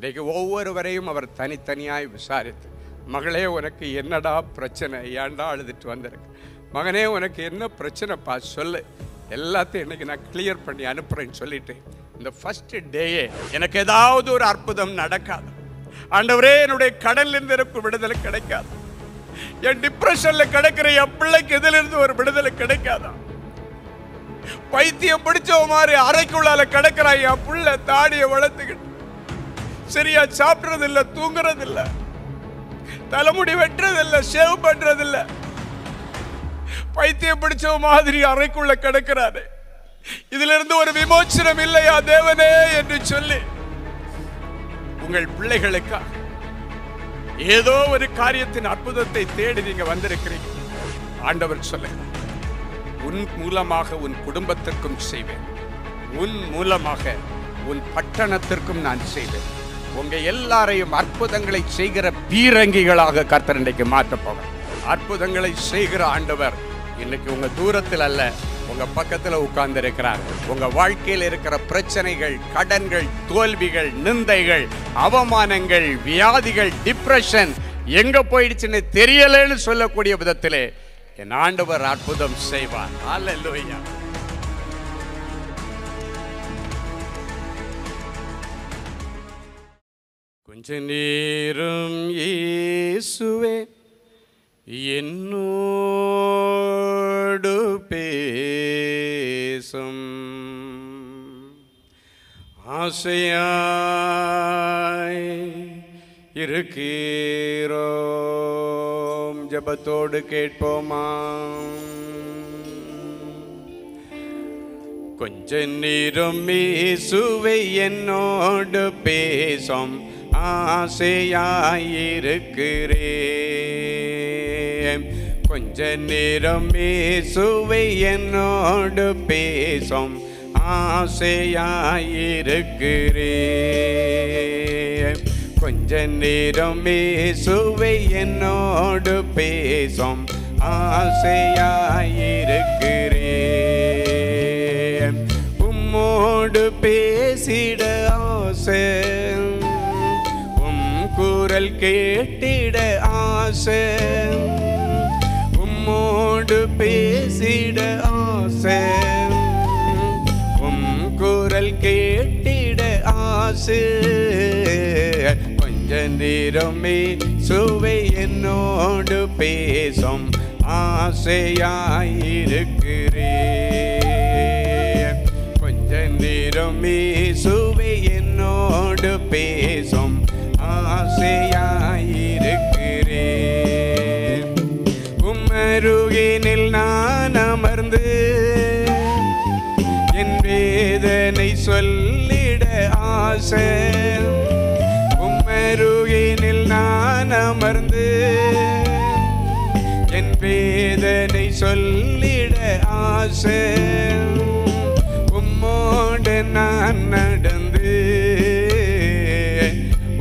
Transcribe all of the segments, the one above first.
இன்றைக்கு ஒவ்வொருவரையும் அவர் தனித்தனியாய் விசாரித்து, மகளே உனக்கு என்னடா பிரச்சனை, ஏன்டா அழுதுட்டு வந்திருக்கு, மகனே உனக்கு என்ன பிரச்சனைப்பா சொல்லு, எல்லாத்தையும் இன்னைக்கு நான் கிளியர் பண்ணி அனுப்புறேன்னு சொல்லிட்டு இந்த ஃபர்ஸ்ட் டேயே எனக்கு ஏதாவது ஒரு அற்புதம் நடக்காது, ஆண்டவரே என்னுடைய கடல்ல இருந்து எனக்கு விடுதலை கிடைக்காது, என் டிப்ரெஷன்ல கிடைக்கிற என் பிள்ளைக்கு இதிலிருந்து ஒரு விடுதலை கிடைக்காதா, பைத்தியம் பிடிச்ச மாதிரி அறைக்குள்ளால கிடக்கிற என் புள்ள தாடியை வளர்த்துக்கிட்டு சரியா சாப்பிடுறது இல்ல, தூங்குறது இல்ல, தலைமுடி வெட்டுறது இல்ல, ஷேவ் பண்றது இல்ல, பைத்தியம் பிடிச்ச மாதிரி அறைக்குள்ள கிடக்கிறாரு, இதுல இருந்து ஒரு விமோச்சனம் இல்லையா தேவனே என்று சொல்லி உங்கள் பிள்ளைகளுக்கா ஏதோ ஒரு காரியத்தின் அற்புதத்தை தேடி நீங்க வந்திருக்கிறீங்க. ஆண்டவர் சொல்லுங்க, உன் மூலமாக உன் குடும்பத்திற்கும் செய்வேன், உன் மூலமாக உன் பட்டணத்திற்கும் நான் செய்வேன், உங்க எல்லாரையும் அற்புதங்களை செய்கிற பீரங்கிகளாக கர்த்தர் இன்றைக்கு மாற்ற போக. அற்புதங்களை செய்கிற ஆண்டவர் இன்னைக்கு உங்க தூரத்தில் அல்ல, உங்க பக்கத்துல உட்கார்ந்து இருக்கிறார். உங்க வாழ்க்கையில் இருக்கிற பிரச்சனைகள், கடன்கள், தோல்விகள், நிந்தைகள், அவமானங்கள், வியாதிகள், டிப்ரெஷன் எங்க போயிடுச்சுன்னு தெரியலன்னு சொல்லக்கூடிய விதத்திலே என் ஆண்டவர் அற்புதம் செய்வார். அல்லேலூயா. கொஞ்ச நேரம் இயேசுவே என்னோடு பேசும், ஆசையாய் இருக்கிறோம், ஜெபத்தோடு கேட்போமா? கொஞ்ச நேரம் இயேசுவே என்னோடு பேசும், ஆசையாயிருக்கிறேன், கொஞ்ச நேரம் இயேசுவே என்னோடு பேசும், ஆசையாயிருக்கிறேன், கொஞ்ச நேரம் இயேசுவே என்னோடு பேசும், ஆசையாயிருக்கிறேன், உம்மோடு பேசிட ஆசை, குரல் கேட்டிட ஆசை, உம்மோடு பேசிட ஆசை, குரல் கேட்டிட ஆசை, கொஞ்ச நேரமே சுவை என்னோடு பேசும், ஆசையாயிருக்கிறேன், கொஞ்ச நேரமே சுவை என்னோடு பேசும், ஆசையாயிருக்கிறேன், உம்மருகினில் நான் அமர்ந்து என் வேதனை சொல்லிட ஆசை, உம்மருகினில் நான் அமர்ந்து என் வேதனை சொல்லிட ஆசை, உம்மோடு நான் நடந்து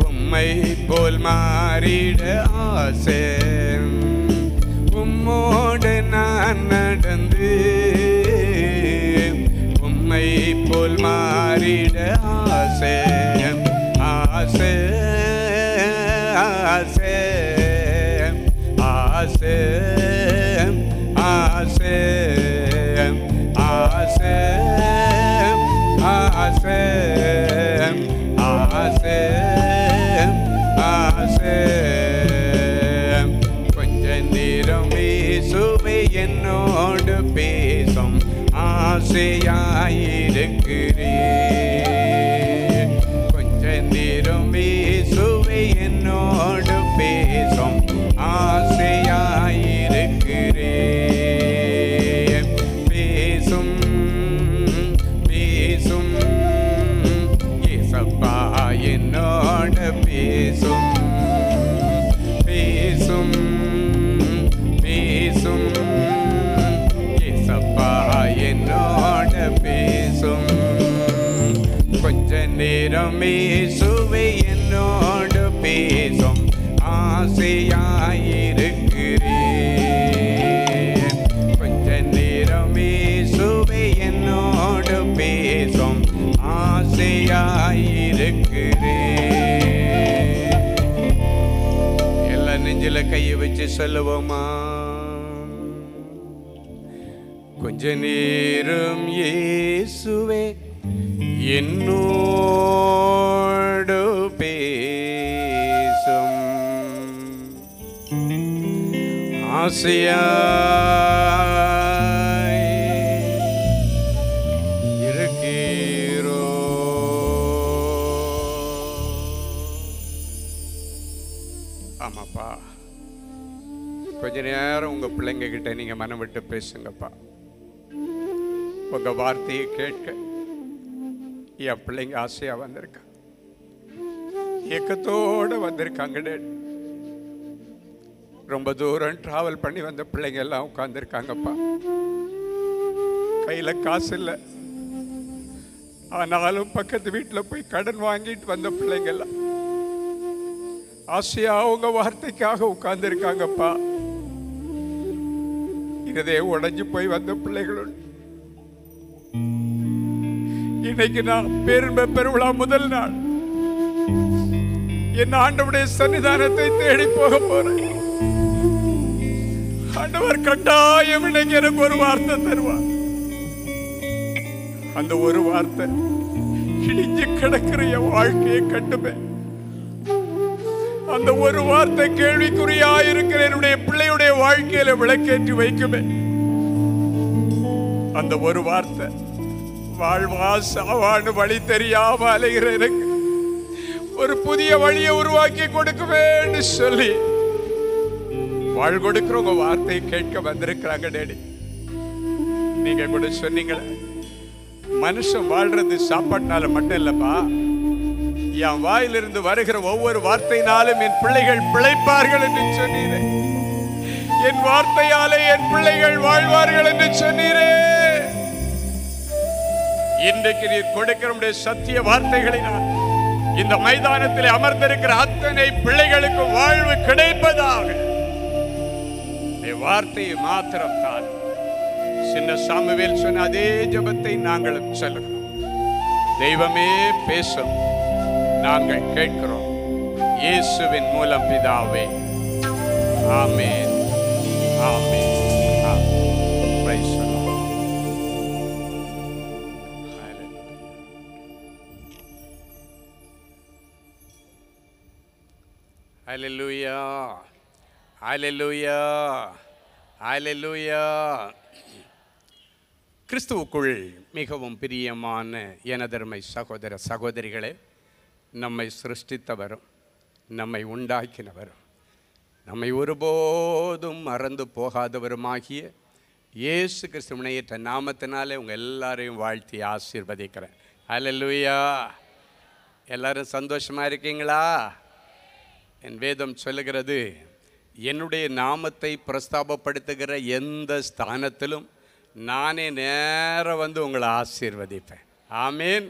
உம்மை போல் மாறிட ஆசை, உம்மோடு நான் நடந்து உம்மை போல் மாறிட ஆசை, ஆசை ஆசை ஆசை ஆசை ஆசை ஆசை ஆசை ஆசை, கொஞ்ச நேரம் இயேசுவே என்னோடு பேசும், ஆசையாயிருக்கிறேன், கொஞ்ச நேரம் இயேசுவே என்னோடு பேசும், ஆசையாயிருக்கிறேன், பேசும் பேசும் இயேசப்பா என்னோடு பேசும், பேசும் பேசும் இயேசப்பா என்னோடு பேசும், கொஞ்ச நேரம் இயேசுவே என்னோடு பேசும், ஆசையாயிருக்கிறேன், கொஞ்ச நேரம் இயேசுவே என்னோடு பேசும், ஆசையாயிருக்கிறேன். நெஞ்சில கையை வச்சு சொல்லுவோமா? கொஞ்ச நேரம் இயேசுவே என்னோடு பேசும், ஆசையாய் இருக்கிறோ. ஆமாப்பா, கொஞ்ச நேரம் உங்க பிள்ளைங்க கிட்ட நீங்க மனம் விட்டு பேசுங்கப்பா. உங்க வார்த்தையை கேட்க என் பிள்ளைங்க ஆசையா வந்திருக்காங்க, ஏக்கத்தோட வந்திருக்காங்க. ரொம்ப தூரம் டிராவல் பண்ணி வந்த பிள்ளைங்க எல்லாம் உட்கார்ந்துருக்காங்கப்பா. கையில காசு இல்லை, ஆனாலும் பக்கத்து வீட்டில் போய் கடன் வாங்கிட்டு வந்த பிள்ளைங்க எல்லாம் ஆசையா உங்க வார்த்தைக்காக உட்கார்ந்து இருக்காங்கப்பா. இதே உடைஞ்சு போய் வந்த பிள்ளைகளும் இன்னைக்கு நான் பேருண்மை பெருவிழா முதல் நாள் என் ஆண்டவருடைய சன்னிதானத்தை தேடி போக போறேன். ஆண்டவர் கட்டாயம் இன்னைக்கு எனக்கு ஒரு வார்த்தை தருவார். அந்த ஒரு வார்த்தை இடிஞ்சு கிடக்கிற என் வாழ்க்கையை கட்டுமே. அந்த ஒரு வார்த்தை கேள்விக்குறியா இருக்கிற என்னுடைய பிள்ளையுடைய வாழ்க்கையில விளக்கேற்றி வைக்குமே. அந்த ஒரு வார்த்தை வாழ்வா சாவான்னு வழி தெரியாம அலைகிற எனக்கு ஒரு புதிய வழியை உருவாக்கி கொடுக்குவேன்னு சொல்லி வாழ் கொடுக்கிறவங்க வார்த்தையை கேட்க வந்திருக்கிறாங்க. டேடி, நீங்க கூட சொன்னீங்களே, மனுஷன் வாழ்றது சாப்பாட்டினால மட்டும் இல்லப்பா, என் வாயிலிருந்து வருகிற ஒவ்வொரு வார்த்தையினாலும் என் பிள்ளைகள் பிழைப்பார்கள் என்று சொன்னீரே. என் வார்த்தையாலே என் பிள்ளைகள் வாழ்வார்கள் என்று சொன்னீரே. இன்றைக்கு நீர் கொடுக்கிற சத்திய வார்த்தைகளை நான் இந்த மைதானத்தில் அமர்ந்திருக்கிற அத்தனை பிள்ளைகளுக்கு வாழ்வு கிடைப்பதாக வார்த்தையை மாத்திரம் தான். சின்ன சாமுவேல் சொன்ன அதே ஜெபத்தை நாங்களும் சொல்லுகிறோம். தெய்வமே பேசும், நாங்கள் கேட்கிறோம். இயேசுவின் மூலம் பிதாவே, ஆமென், ஆமென், ஆமென். Praise the Lord. ஹல்லேலூயா, ஹல்லேலூயா, ஹல்லேலூயா. கிறிஸ்துவுக்குள் மிகவும் பிரியமான எனதருமை சகோதர சகோதரிகளே, நம்மை சிருஷ்டித்தவரும் நம்மை உண்டாக்கினவரும் நம்மை ஒருபோதும் மறந்து போகாதவருமாகிய இயேசு கிறிஸ்து முனையற்ற நாமத்தினாலே உங்கள் எல்லாரையும் வாழ்த்தி ஆசீர்வதிக்கிறேன். ஹல்லேலூயா. எல்லாரும் சந்தோஷமாக இருக்கீங்களா? என் வேதம் சொல்லுகிறது, என்னுடைய நாமத்தை பிரஸ்தாபப்படுத்துகிற எந்த ஸ்தானத்திலும் நானே நேராக வந்து உங்களை ஆசீர்வதிப்பேன். ஆமேன்.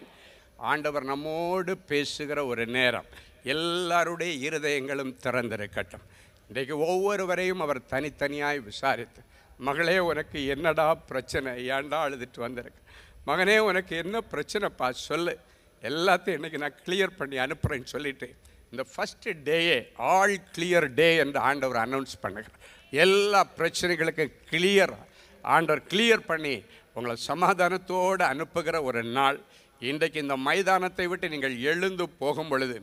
ஆண்டவர் நம்மோடு பேசுகிற ஒரு நேரம். எல்லாருடைய இருதயங்களும் திறந்திருக்கட்டும். இன்றைக்கு ஒவ்வொருவரையும் அவர் தனித்தனியாய் விசாரித்து, மகளே உனக்கு என்னடா பிரச்சனை, ஏன்டா அழுதுட்டு வந்திருக்கு, மகனே உனக்கு என்ன பிரச்சனைப்பா சொல்லு, எல்லாத்தையும் இன்றைக்கி நான் கிளியர் பண்ணி அனுப்புகிறேன்னு சொல்லிவிட்டு இந்த ஃபஸ்ட்டு டேயே ஆல் கிளியர் டே என்று ஆண்டவர் அனௌன்ஸ் பண்ணுகிறார். எல்லா பிரச்சனைகளுக்கும் கிளியராக ஆண்டவர் கிளியர் பண்ணி உங்களை சமாதானத்தோடு அனுப்புகிற ஒரு நாள். இன்றைக்கு இந்த மைதானத்தை விட்டு நீங்கள் எழுந்து போகும் பொழுது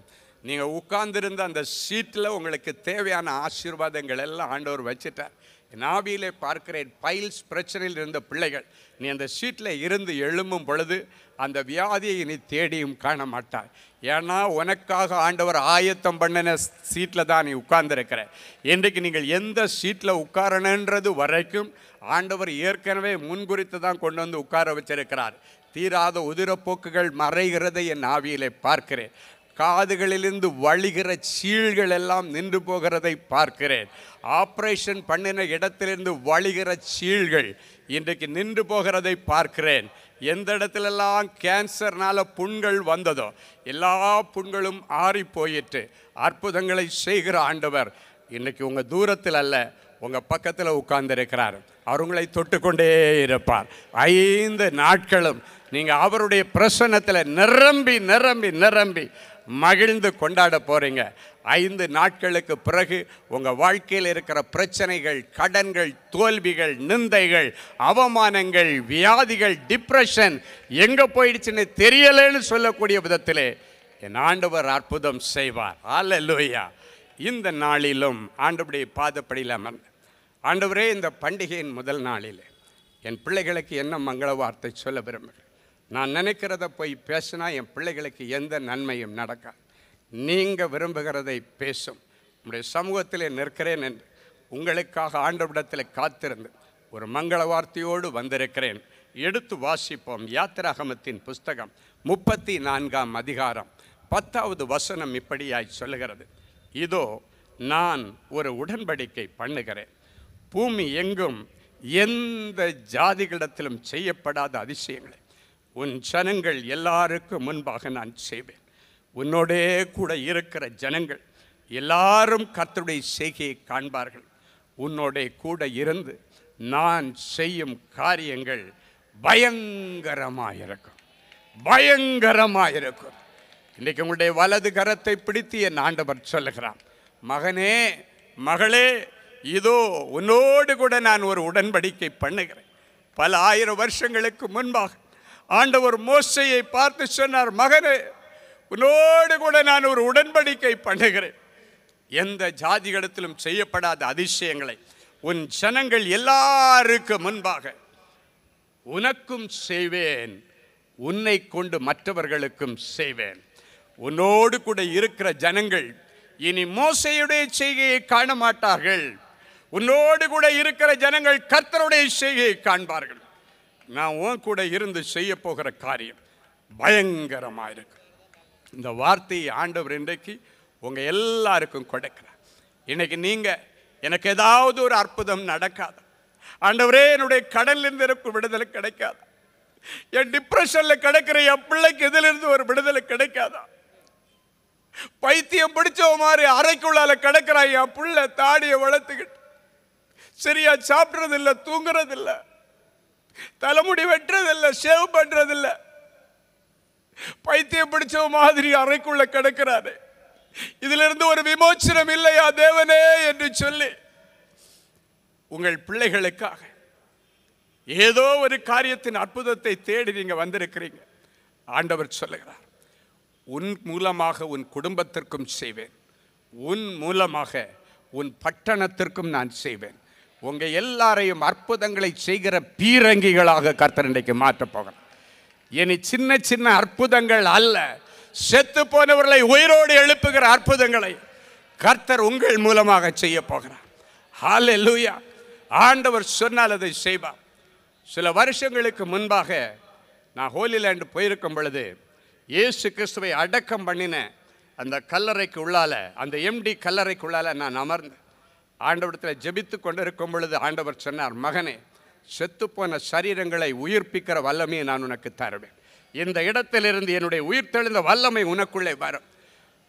நீங்கள் உட்கார்ந்திருந்த அந்த சீட்டில் உங்களுக்கு தேவையான ஆசீர்வாதங்கள் எல்லாம் ஆண்டவர் வச்சுட்டார். என் ஆவியிலே பார்க்கிறேன், பைல்ஸ் பிரச்சனையில் இருந்த பிள்ளைகள் நீ அந்த சீட்டில் இருந்து எழும்பும் பொழுது அந்த வியாதியை நீ தேடியும் காண மாட்டாய். ஏன்னா உனக்காக ஆண்டவர் ஆயத்தம் பண்ணின சீட்டில் தான் நீ உட்கார்ந்துருக்கிற. இன்றைக்கு நீங்கள் எந்த சீட்டில் உட்காரணுன்றது வரைக்கும் ஆண்டவர் ஏற்கனவே முன்குறித்து தான் கொண்டு வந்து உட்கார வச்சிருக்கிறார். தீராத உதிரப்போக்குகள் மறைகிறதை என் ஆவியிலே பார்க்கிறேன். காதுகளிலிருந்து வழிகிற சீழ்கள் எல்லாம் நின்று போகிறதை பார்க்கிறேன். ஆப்ரேஷன் பண்ணின இடத்திலிருந்து வழிகிற சீழ்கள் இன்றைக்கு நின்று போகிறதை பார்க்கிறேன். எந்த இடத்துலெல்லாம் கேன்சர்னால புண்கள் வந்ததோ எல்லா புண்களும் ஆறி போயிட்டு அற்புதங்களை செய்கிற ஆண்டவர் இன்றைக்கி உங்கள் தூரத்தில் அல்ல, உங்கள் பக்கத்தில் உட்கார்ந்திருக்கிறார். அவர் உங்களை தொட்டுக்கொண்டே இருப்பார். 5 நாட்களும் நீங்கள் அவருடைய பிரசன்னத்தில் நிரம்பி நிரம்பி நிரம்பி மகிழ்ந்து கொண்டாட போறீங்க. 5 நாட்களுக்கு பிறகு உங்க வாழ்க்கையில் இருக்கிற பிரச்சனைகள், கடன்கள், தோல்விகள், நிந்தைகள், அவமானங்கள், வியாதிகள், டிப்ரெஷன் எங்க போயிடுச்சுன்னு தெரியலன்னு சொல்லக்கூடிய விதத்திலே என் ஆண்டவர் அற்புதம் செய்வார். அல்லேலூயா. இந்த நாளிலும் ஆண்டவருடைய பாதப்படியில் அமர்ந்து, ஆண்டவரே, இந்த பண்டிகையின் முதல் நாளில் என் பிள்ளைகளுக்கு என்ன மங்கள வார்த்தை சொல்ல விரும்புகிறேன். நான் நினைக்கிறத போய் பேசினா என் பிள்ளைகளுக்கு எந்த நன்மையும் நடக்காது. நீங்கள் விரும்புகிறதை பேசும். உங்களுடைய சமூகத்தில் நிற்கிறேன் என்று உங்களுக்காக ஆண்டவரிடத்தில் காத்திருந்து ஒரு மங்கள வார்த்தையோடு வந்திருக்கிறேன். எடுத்து வாசிப்போம். யாத்திராகமத்தின் புஸ்தகம் 34ஆம் அதிகாரம் 10வது வசனம் இப்படியாய் சொல்லுகிறது. இதோ நான் ஒரு உடன்படிக்கை பண்ணுகிறேன். பூமி எங்கும் எந்த ஜாதிகளிடத்திலும் செய்யப்படாத அதிசயங்களை உன் ஜனங்கள் எல்லாருக்கும் முன்பாக நான் செய்வேன். உன்னோடே கூட இருக்கிற ஜனங்கள் எல்லாரும் கர்த்தருடைய செய்கையை காண்பார்கள். உன்னோடே கூட இருந்து நான் செய்யும் காரியங்கள் பயங்கரமாயிருக்கும். பயங்கரமாயிருக்கும். இன்றைக்கு உங்களுடைய வலது கரத்தை பிடித்து என் ஆண்டவர் சொல்லுகிறான், மகனே, மகளே, இதோ உன்னோடு கூட நான் ஒரு உடன்படிக்கை பண்ணுகிறேன். பல 1000 வருஷங்களுக்கு முன்பாக ஆண்டவர் மோசேயை பார்த்து சொன்னார், மகனே, உன்னோடு கூட நான் ஒரு உடன்படிக்கை பண்ணுகிறேன். எந்த ஜாதிகளிடத்திலும் செய்யப்படாத அதிசயங்களை உன் ஜனங்கள் எல்லாருக்கு முன்பாக உனக்கும் செய்வேன். உன்னை கொண்டு மற்றவர்களுக்கும் செய்வேன். உன்னோடு கூட இருக்கிற ஜனங்கள் இனி மோசேயுடைய செய்கையை காண மாட்டார்கள். உன்னோடு கூட இருக்கிற ஜனங்கள் கர்த்தருடைய செய்கையை காண்பார்கள். நான் உன் கூட இருந்து செய்ய போகிற காரியம் பயங்கரமாயிருக்கு. இந்த வார்த்தையை ஆண்டவர் இன்றைக்கு உங்க எல்லாருக்கும் கொடுக்கிறார். இன்னைக்கு நீங்க, எனக்கு ஏதாவது ஒரு அற்புதம் நடக்காது ஆண்டவரே, என்னுடைய கடலிலிருந்து எனக்கு விடுதலை கிடைக்காதா, என் டிப்ரெஷன்ல கிடைக்கிற என் பிள்ளைக்கு இதிலிருந்து ஒரு விடுதலை கிடைக்காதா, பைத்தியம் பிடிச்ச மாதிரி அறைக்குள்ளால கிடக்கிறா என் பிள்ளை, தாடியை வளர்த்துக்கிட்டு சரியா சாப்பிட்றதில்லை, தூங்குறதில்லை, தலைமுடி வெட்டுறதில்லை, ஷேவ் பண்றதில்லை, பைத்தியம் பிடிச்ச மாதிரி அறைக்குள்ள கிடக்கிறாரு. இதிலிருந்து ஒரு விமோச்சனம் இல்லையா தேவனே என்று சொல்லி உங்கள் பிள்ளைகளுக்காக ஏதோ ஒரு காரியத்தின் அற்புதத்தை தேடி நீங்க வந்திருக்கிறீங்க. ஆண்டவர் சொல்லுகிறார், உன் மூலமாக உன் குடும்பத்திற்கும் செய்வேன், உன் மூலமாக உன் பட்டணத்திற்கும் நான் செய்வேன். உங்க எல்லாரையும் அற்புதங்களை செய்கிற பீரங்கிகளாக கர்த்தர் இன்றைக்கு மாற்றப் போகிறார். இனி சின்ன சின்ன அற்புதங்கள் அல்ல, செத்து போனவர்களை உயிரோடு எழுப்புகிற அற்புதங்களை கர்த்தர் உங்கள் மூலமாக செய்ய போகிறார். ஹல்லேலூயா. ஆண்டவர் சொன்னால் அதை செய்வார். சில வருஷங்களுக்கு முன்பாக நான் ஹோலிலேண்ட் போயிருக்கும் பொழுது இயேசு கிறிஸ்துவை அடக்கம் பண்ணின அந்த கல்லறைக்கு உள்ளால, அந்த எம்டி கல்லறைக்கு உள்ளால நான் அமர்ந்தேன். ஆண்டவரிடத்தில் ஜெபித்து கொண்டிருக்கும் பொழுது ஆண்டவர் சொன்னார், மகனே, செத்துப்போன சரீரங்களை உயிர்ப்பிக்கிற வல்லமையை நான் உனக்கு தருவேன். இந்த இடத்திலிருந்து என்னுடைய உயிர் தெழுந்த வல்லமை உனக்குள்ளே வரும்.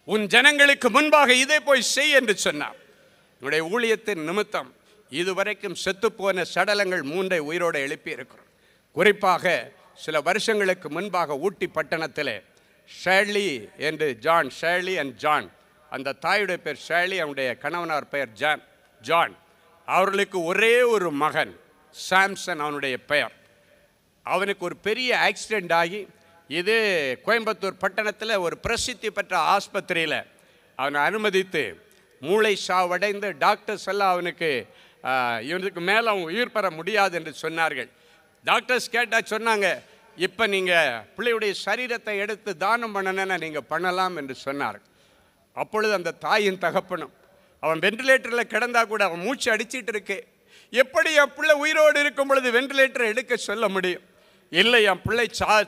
உன் ஜனங்களுக்கு முன்பாக இதை போய் செய் என்று சொன்னார். என்னுடைய ஊழியத்தின் நிமித்தம் இதுவரைக்கும் செத்துப்போன சடலங்கள் 3 உயிரோடு எழுப்பி இருக்கிறோம். குறிப்பாக சில வருஷங்களுக்கு முன்பாக ஊட்டி பட்டணத்தில் ஷேர்லி என்று ஷேர்லி அண்ட் ஜான், அந்த தாயுடைய பேர் ஷேர்லி, அவனுடைய கணவனார் பெயர் ஜான். அவர்களுக்கு ஒரே ஒரு மகன் சாம்சன் அவனுடைய பெயர். அவனுக்கு ஒரு பெரிய ஆக்சிடெண்ட் ஆகி இது கோயம்புத்தூர் பட்டணத்தில் ஒரு பிரசித்தி பெற்ற ஆஸ்பத்திரியில் அவனை அனுமதித்து மூளை சாவடைந்து டாக்டர்ஸ் எல்லாம் அவனுக்கு இவனுக்கு மேலே அவன் உயிர் பெற முடியாது என்று சொன்னார்கள். டாக்டர்ஸ் கேட்டால் சொன்னாங்க, இப்போ நீங்கள் பிள்ளையுடைய சரீரத்தை எடுத்து தானம் பண்ணணுன்னா நீங்கள் பண்ணலாம் என்று சொன்னார்கள். அப்பொழுது அந்த தாயின் தகப்பனும், அவன் வென்டிலேட்டரில் கிடந்தா கூட அவன் மூச்சு அடிச்சிட்டு இருக்கு, எப்படி என் பிள்ளை உயிரோடு இருக்கும் பொழுது வென்டிலேட்டரை எடுக்க சொல்ல முடியும்? இல்லை, என் பிள்ளை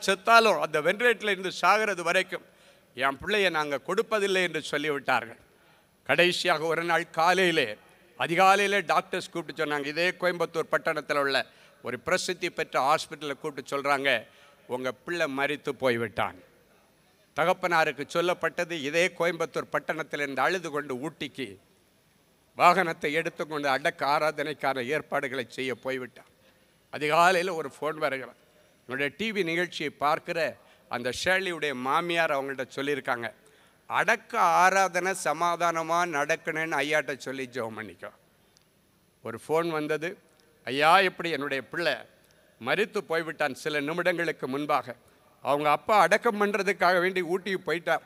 செத்தாலும் அந்த வென்டிலேட்டரில் இருந்து சாகிறது வரைக்கும் என் பிள்ளையை நாங்கள் கொடுப்பதில்லை என்று சொல்லிவிட்டார்கள். கடைசியாக ஒரு நாள் அதிகாலையிலே டாக்டர்ஸ் கூப்பிட்டு சொன்னாங்க, இதே கோயம்புத்தூர் பட்டணத்தில் உள்ள ஒரு பிரசித்தி பெற்ற ஹாஸ்பிட்டலில் கூப்பிட்டு சொல்கிறாங்க, உங்கள் பிள்ளை மரித்து போய்விட்டான். தகப்பனாருக்கு சொல்லப்பட்டது, இதே கோயம்புத்தூர் பட்டணத்தில் இருந்து அழுது கொண்டு ஊட்டிக்கு வாகனத்தை எடுத்துக்கொண்டு அடக்க ஆராதனைக்கான ஏற்பாடுகளை செய்ய போய்விட்டான். அதிகாலையில் ஒரு ஃபோன் வருகிறான். என்னுடைய டிவி நிகழ்ச்சியை பார்க்குற அந்த ஷேர்லியுடைய மாமியார் அவங்கள்ட்ட சொல்லியிருக்காங்க, அடக்க ஆராதனை சமாதானமாக நடக்கணும்னு ஐயாட்ட சொல்லி ஜெபம் பண்ணிக்கோ. ஒரு ஃபோன் வந்தது. ஐயா, எப்படி என்னுடைய பிள்ளை மரித்து போய்விட்டான் சில நிமிடங்களுக்கு முன்பாக. அவங்க அப்பா அடக்கம் பண்ணுறதுக்காக வேண்டி ஊட்டிக்கு போயிட்டார்.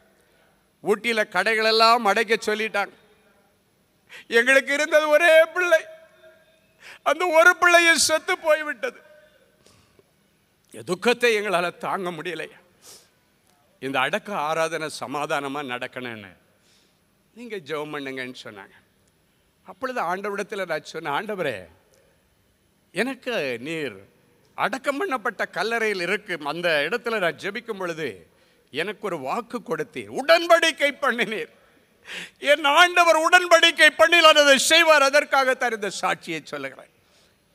ஊட்டியில் கடைகளெல்லாம் அடைக்க சொல்லிட்டாங்க. எங்களுக்கு இருந்தது ஒரே பிள்ளை, அந்த ஒரு பிள்ளையை செத்து போய்விட்டது. துக்கத்தை எங்களால் தாங்க முடியலையா. இந்த அடக்க ஆராதனை சமாதானமாக நடக்கணும்னு நீங்கள் ஜெபம் பண்ணுங்கன்னு சொன்னாங்க. அப்பொழுது ஆண்டவரிடத்தில் நான் சொன்னேன், ஆண்டவரே, எனக்கு நீர் அடக்கம் பண்ணப்பட்ட கல்லறையில் இருக்கும் அந்த இடத்துல நான் ஜெபிக்கும் பொழுது எனக்கு ஒரு வாக்கு கொடுத்தீர், உடன்படிக்கை பண்ணினீர். என் ஆண்டவர் உடன்படிக்கை பண்ணினால் அதை செய்வார். அதற்காகத்தான் இந்த சாட்சியை சொல்லுகிறேன்.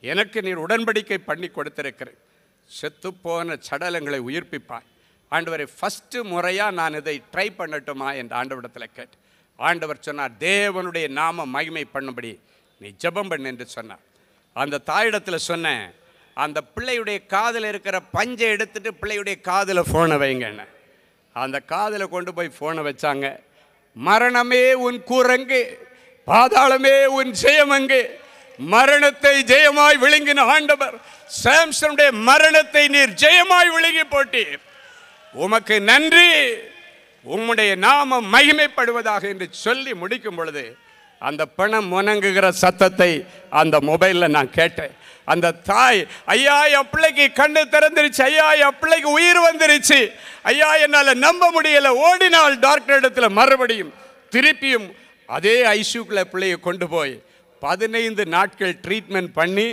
எனக்கு நீர் உடன்படிக்கை பண்ணி கொடுத்திருக்கிறேன். செத்துப்போன சடலங்களை உயிர்ப்பிப்பாய். ஆண்டவரை ஃபஸ்ட்டு முறையாக நான் இதை ட்ரை பண்ணட்டுமா என்று ஆண்டவரிடத்தில் கேட்டு, ஆண்டவர் சொன்னார், தேவனுடைய நாம மகிமை பண்ணும்படி நீ ஜெபம் பண்ணு என்று சொன்னார். அந்த தாயிடத்தில் சொன்னேன், அந்த பிள்ளையுடைய காதில் இருக்கிற பஞ்சை எடுத்துட்டு பிள்ளையுடைய காதில் ஃபோனை வைங்கன்னு. அந்த காதில் கொண்டு போய் ஃபோனை வச்சாங்க. மரணமே உன் கூரங்கு, பாதாளமே உன் ஜெயமங்கு. மரணத்தை ஜெயமாய் விழுங்கின ஆண்டவர் சாம்சனுடைய மரணத்தை நீர் ஜெயமாய் விழுங்கி போட்டீர். உமக்கு நன்றி, உம்முடைய நாமம் மகிமைப்படுவதாக என்று சொல்லி முடிக்கும் பொழுது அந்த பணம் முனங்குகிற சத்தத்தை அந்த மொபைலில் நான் கேட்டேன். அந்த தாய், ஐயா என் பிள்ளைக்கு கண்ணு திறந்துருச்சு, ஐயா என் பிள்ளைக்கு உயிர் வந்துருச்சு, ஐயா என்னால் நம்ப முடியலை. ஓடினால் டாக்டர் இடத்துல மறுபடியும் திருப்பியும் அதே ஐசியூக்குள்ள பிள்ளையை கொண்டு போய் 15 நாட்கள் ட்ரீட்மெண்ட் பண்ணி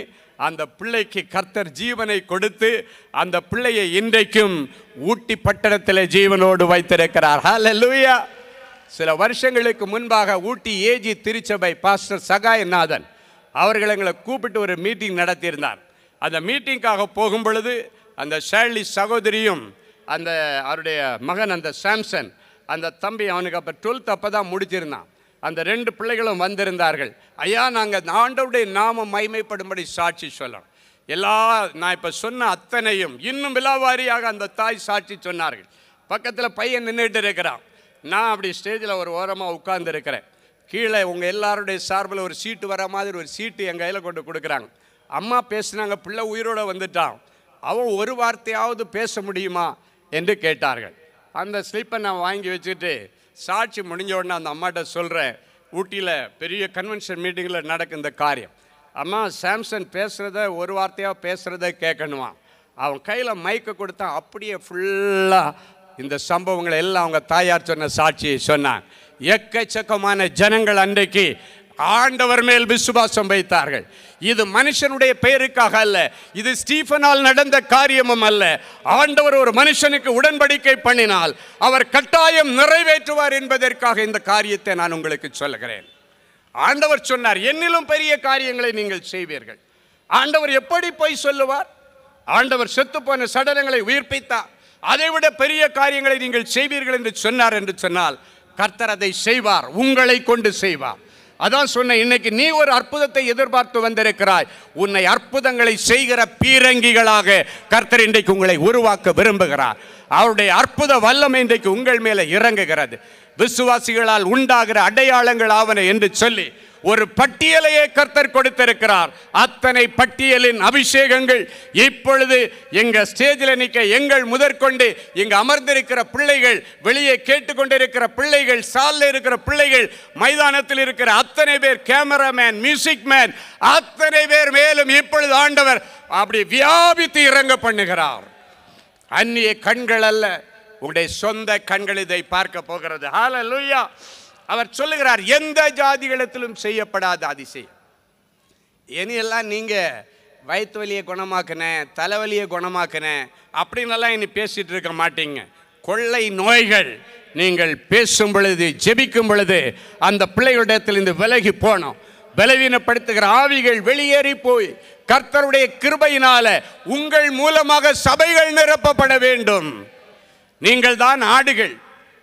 அந்த பிள்ளைக்கு கர்த்தர் ஜீவனை கொடுத்து அந்த பிள்ளையை இன்றைக்கும் ஊட்டி பட்டணத்தில் ஜீவனோடு வைத்திருக்கிறார். ஹல்லேலூயா. சில வருஷங்களுக்கு முன்பாக ஊட்டி ஏஜி திருச்சபை பாஸ்டர் சகாயநாதன் அவர்கள் எங்களை கூப்பிட்டு ஒரு மீட்டிங் நடத்தியிருந்தார். அந்த மீட்டிங்காக போகும் பொழுது அந்த ஷேர்லி சகோதரியும் அந்த அவருடைய மகன் அந்த சாம்சன் அந்த தம்பி, அவனுக்கு அப்போ 12th அப்போ தான் முடிச்சிருந்தான். அந்த 2 பிள்ளைகளும் வந்திருந்தார்கள். ஐயா, நாங்கள் ஆண்டவருடைய நாமம் மகிமைப்படும்படி சாட்சி சொல்லணும். நான் இப்போ சொன்ன அத்தனையும் இன்னும் விலாவாரியாக அந்த தாய் சாட்சி சொன்னார்கள். பக்கத்தில் பையன் நின்றுட்டு இருக்கிறான். நான் அப்படி ஸ்டேஜில் ஒரு ஓரமாக உட்கார்ந்து இருக்கிறேன். கீழே உங்கள் எல்லாருடைய சார்பில் ஒரு சீட்டு வர மாதிரி ஒரு சீட்டு என் கையில் கொண்டு கொடுக்குறாங்க. அம்மா பேசுனாங்க, பிள்ளை உயிரோடு வந்துட்டான், அவன் ஒரு வார்த்தையாவது பேச முடியுமா என்று கேட்டார்கள். அந்த ஸ்லிப்பை நான் வாங்கி வச்சுட்டு சாட்சி முடிஞ்ச உடனே அந்த அம்மாட்ட சொல்கிறேன், ஊட்டியில் பெரிய கன்வென்ஷன் மீட்டிங்கில் நடக்கும் இந்த காரியம். அம்மா, சாம்சன் பேசுகிறத ஒரு வார்த்தையாக பேசுகிறத கேட்கணுமா. அவன் கையில் மைக்கை கொடுத்தான். அப்படியே ஃபுல்லாக இந்த சம்பவங்களை எல்லாம் அவங்க தாயார் சொன்ன சாட்சியை சொன்னாங்க. எக்கச்சக்கமான ஜனங்கள் அன்றைக்கு ஆண்டவர் மேல் விசுவாசம் வைத்தார்கள். இது மனுஷனுடைய பெயருக்காக அல்ல, இது ஸ்டீஃபனால் நடந்த காரியமும் அல்ல. ஆண்டவர் ஒரு மனுஷனுக்கு உடன்படிக்கை பண்ணினால் அவர் கட்டாயம் நிறைவேற்றுவார் என்பதற்காக இந்த காரியத்தை நான் உங்களுக்கு சொல்லுகிறேன். ஆண்டவர் சொன்னார், என்னிலும் பெரிய காரியங்களை நீங்கள் செய்வீர்கள். ஆண்டவர் எப்படி போய் சொல்லுவார்? ஆண்டவர் செத்துப்போன சடலங்களை உயிர்ப்பித்தார். அதைவிட பெரிய காரியங்களை நீங்கள் செய்வீர்கள் என்று சொன்னார். என்று சொன்னால் கர்த்தர் அதை செய்வார், உங்களை கொண்டு செய்வார். அதான் சொன்ன, இன்னைக்கு நீ ஒரு அற்புதத்தை எதிர்பார்த்து வந்திருக்கிறாய். உன்னை அற்புதங்களை செய்கிற பீரங்கிகளாக கர்த்தர் இன்றைக்கு உங்களை உருவாக்க விரும்புகிறார். அவருடைய அற்புத வல்லமை இன்றைக்கு உங்கள் மேலே இறங்குகிறது. விசுவாசிகளால் உண்டாகிற அடையாளங்கள் ஆவன என்று சொல்லி ஒரு பட்டியலையே கர்த்தர் கொடுத்திருக்கிறார். அத்தனை பட்டியலின் அபிஷேகங்கள் இப்பொழுது எங்க ஸ்டேஜில் நிற்க எங்கள் முதற்கொண்டு இங்கு அமர்ந்திருக்கிற பிள்ளைகள், வெளியே கேட்டுக்கொண்டிருக்கிற பிள்ளைகள், சாலில் இருக்கிற பிள்ளைகள், மைதானத்தில் இருக்கிற அத்தனை பேர், கேமராமேன், மியூசிக் மேன், அத்தனை பேர் மேலும் இப்பொழுது ஆண்டவர் அப்படி வியாபித்து இறங்க பண்ணுகிறார். அந்நிய கண்கள் அல்ல, உங்களுடைய சொந்த கண்கள் இதை பார்க்க போகிறது. ஹல்லேலூயா. அவர் சொல்லுகிறார், எந்த ஜாதிகளிடத்திலும் செய்யப்படாத அதிசயம். இனியெல்லாம் நீங்கள் வயிற்று வலியை குணமாக்கினேன், தலைவலியை குணமாக்கினேன் அப்படின்னெல்லாம் இனி பேசிகிட்டு இருக்க மாட்டீங்க. கொள்ளை நோய்கள் நீங்கள் பேசும் பொழுது, ஜெபிக்கும் பொழுது அந்த பிள்ளைகளிடத்திலிருந்து விலகி போனோம். பலவீனப்படுத்துகிற ஆவிகள் வெளியேறி போய் கர்த்தருடைய கிருபையினால உங்கள் மூலமாக சபைகள் நிரப்பப்பட வேண்டும். நீங்கள் தான் ஆடுகள்.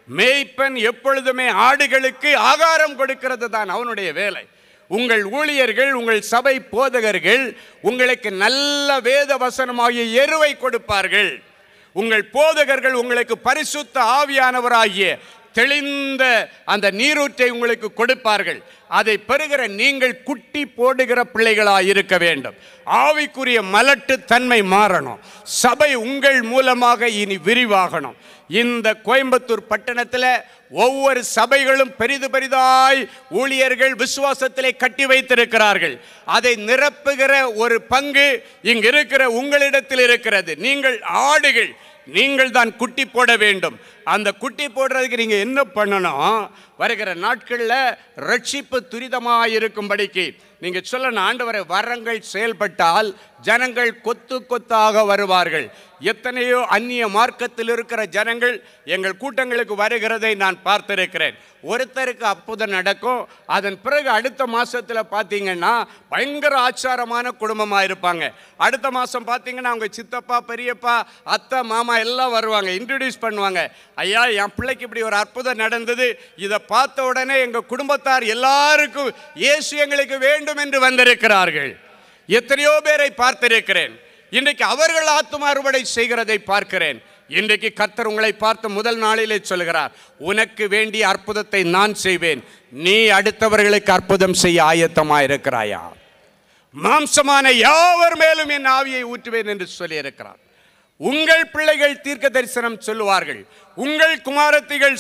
மேய்ப்பன் எப்பொழுதுமே ஆடுகளுக்கு ஆகாரம் கொடுக்கிறது தான் அவனுடைய வேலை. உங்கள் ஊழியர்கள், உங்கள் சபை போதகர்கள் உங்களுக்கு நல்ல வேத வசனமாகிய எருவை கொடுப்பார்கள். உங்கள் போதகர்கள் உங்களுக்கு பரிசுத்த ஆவியானவராகிய தெளிந்த அந்த நீரூற்றை உங்களுக்கு கொடுப்பார்கள். அதை பெறுகிற நீங்கள் குட்டி போடுகிற பிள்ளைகளாக இருக்க வேண்டும். ஆவிக்குரிய மலட்டு தன்மை மாறணும். சபை உங்கள் மூலமாக இனி விரிவாகணும். இந்த கோயம்புத்தூர் பட்டணத்தில் ஒவ்வொரு சபைகளும் பெரிதாய் ஊழியர்கள் விசுவாசத்திலே கட்டி வைத்திருக்கிறார்கள். அதை நிரப்புகிற ஒரு பங்கு இங்கு இருக்கிற உங்களிடத்தில் இருக்கிறது. நீங்கள் ஆடுகள், நீங்கள் தான் குட்டி போட வேண்டும். அந்த குட்டி போடுறதுக்கு நீங்கள் என்ன பண்ணணும்? வருகிற நாட்களில் ரட்சிப்பு துரிதமாக இருக்கும்படிக்கு நீங்கள் சொல்லணும், ஆண்டவரே வரங்கள் செயல்பட்டால் ஜனங்கள் கொத்து கொத்தாக வருவார்கள். எத்தனையோ அந்நிய மார்க்கத்தில் இருக்கிற ஜனங்கள் எங்கள் கூட்டங்களுக்கு வருகிறதை நான் பார்த்திருக்கிறேன். ஒருத்தருக்கு அற்புதம் நடக்கும், அதன் பிறகு அடுத்த மாதத்தில் பார்த்தீங்கன்னா பயங்கர ஆச்சாரமான குடும்பமாக இருப்பாங்க. அடுத்த மாதம் பார்த்தீங்கன்னா அவங்க சித்தப்பா, பெரியப்பா, அத்தை, மாமா எல்லாம் வருவாங்க, இன்ட்ரடியூஸ் பண்ணுவாங்க. ஐயா, என் பிள்ளைக்கு இப்படி ஒரு அற்புதம் நடந்தது, இதை பார்த்த உடனே எங்கள் குடும்பத்தார் எல்லாருக்கும் இயேசு எங்களுக்கு வேண்டும் என்று வந்திருக்கிறார்கள். எத்தனையோ பேரை பார்த்திருக்கிறேன். இன்றைக்கு அவர்கள் ஆத்தும அறுவடை செய்கிறதை பார்க்கிறேன். இன்றைக்கு கர்த்தர் உங்களை பார்த்த முதல் நாளிலே சொல்கிறார், உனக்கு வேண்டிய அற்புதத்தை நான் செய்வேன், நீ அடுத்தவர்களுக்கு அற்புதம் செய்ய ஆயத்தமாக இருக்கிறாயா? மாம்சமான யாவர் மேலும் என் ஆவியை ஊற்றுவேன் என்று சொல்லி இருக்கிறார். உங்கள் பிள்ளைகள் தீர்க்க தரிசனம் சொல்லுவார்கள், உங்கள் குமாரத்திகள்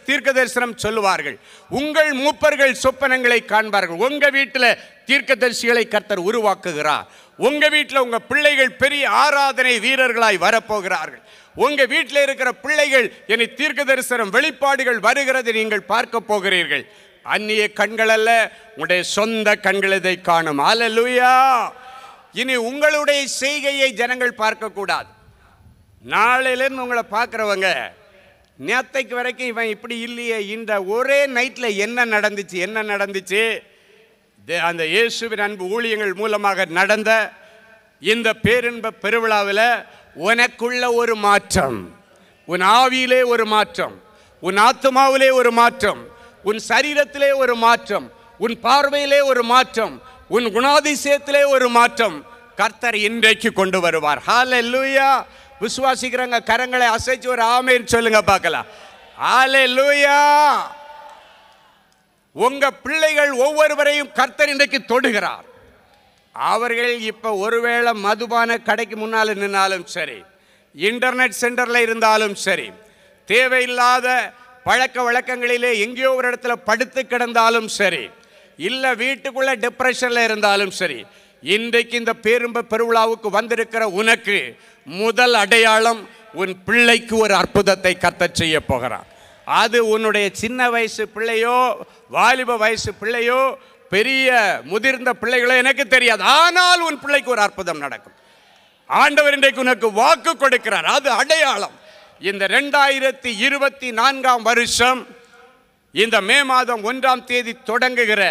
தீர்க்க தரிசனம் சொல்லுவார்கள், உங்கள் மூப்பர்கள் சொப்பனங்களை காண்பார்கள். உங்கள் வீட்டில் தீர்க்கதரிசிகளை கர்த்தர் உருவாக்குகிறார். உங்கள் வீட்டில் உங்கள் பிள்ளைகள் பெரிய ஆராதனை வீரர்களாய் வரப்போகிறார்கள். உங்கள் வீட்டில் இருக்கிற பிள்ளைகள் இனி தீர்க்க தரிசனம் வெளிப்பாடுகள் வருகிறது நீங்கள் பார்க்க போகிறீர்கள். அந்நிய கண்கள் அல்ல, உங்களுடைய சொந்த கண்கள் இதை காணும். அல்லேலூயா. இனி உங்களுடைய செய்கையை ஜனங்கள் பார்க்கக்கூடாது. நாளையிலேருந்து உங்களை பார்க்குறவங்க நேத்தைக்கு வரைக்கும் இவன் இப்படி இல்லையே, இந்த ஒரே நைட்டில் என்ன நடந்துச்சு அந்த இயேசுவின் அன்பு ஊழியங்கள் மூலமாக நடந்த இந்த பேரின்ப பெருவிழாவில் உனக்குள்ள ஒரு மாற்றம், உன் ஆவியிலே ஒரு மாற்றம், உன் ஆத்மாவிலே ஒரு மாற்றம், உன் சரீரத்திலே ஒரு மாற்றம், உன் பார்வையிலே ஒரு மாற்றம், உன் குணாதிசயத்திலே ஒரு மாற்றம் கர்த்தர் இன்றைக்கு கொண்டு வருவார். ஹல்லேலூயா. விசுவாசிக்கிறவங்க கரங்களை அசைச்சு ஒரு ஆமென் சொல்லுங்க பார்க்கலாம். ஹல்லேலூயா. உங்க பிள்ளைகள் ஒவ்வொருவரையும் கர்த்தர் இன்றைக்கு தொடுகிறார். அவர்கள் இப்ப ஒருவேளை மதுபான கடைக்கு முன்னால் நின்னாலும் சரி, இன்டர்நெட் சென்டர்ல இருந்தாலும் சரி, தேவையில்லாத பழக்க வழக்கங்களிலே எங்கேயோ ஒரு இடத்துல படுத்து கிடந்தாலும் சரி, இல்ல வீட்டுக்குள்ள டிப்ரெஷன்ல இருந்தாலும் சரி, இன்றைக்கு இந்த பேரும்ப பெருவிழாவுக்கு வந்திருக்கிற உனக்கு முதல் அடையாளம், உன் பிள்ளைக்கு ஒரு அற்புதத்தை கர்த்தர் செய்ய போகிறார். அது உன்னுடைய சின்ன வயசு பிள்ளையோ, வாலிப வயசு பிள்ளையோ, பெரிய முதிர்ந்த பிள்ளைகளோ எனக்கு தெரியாது. ஆனால் உன் பிள்ளைக்கு ஒரு அற்புதம் நடக்கும். ஆண்டவர் இன்றைக்கு உனக்கு வாக்கு கொடுக்கிறார். அது அடையாளம். இந்த 2024 வருஷம் இந்த மே மாதம் 1ஆம் தேதி தொடங்குகிற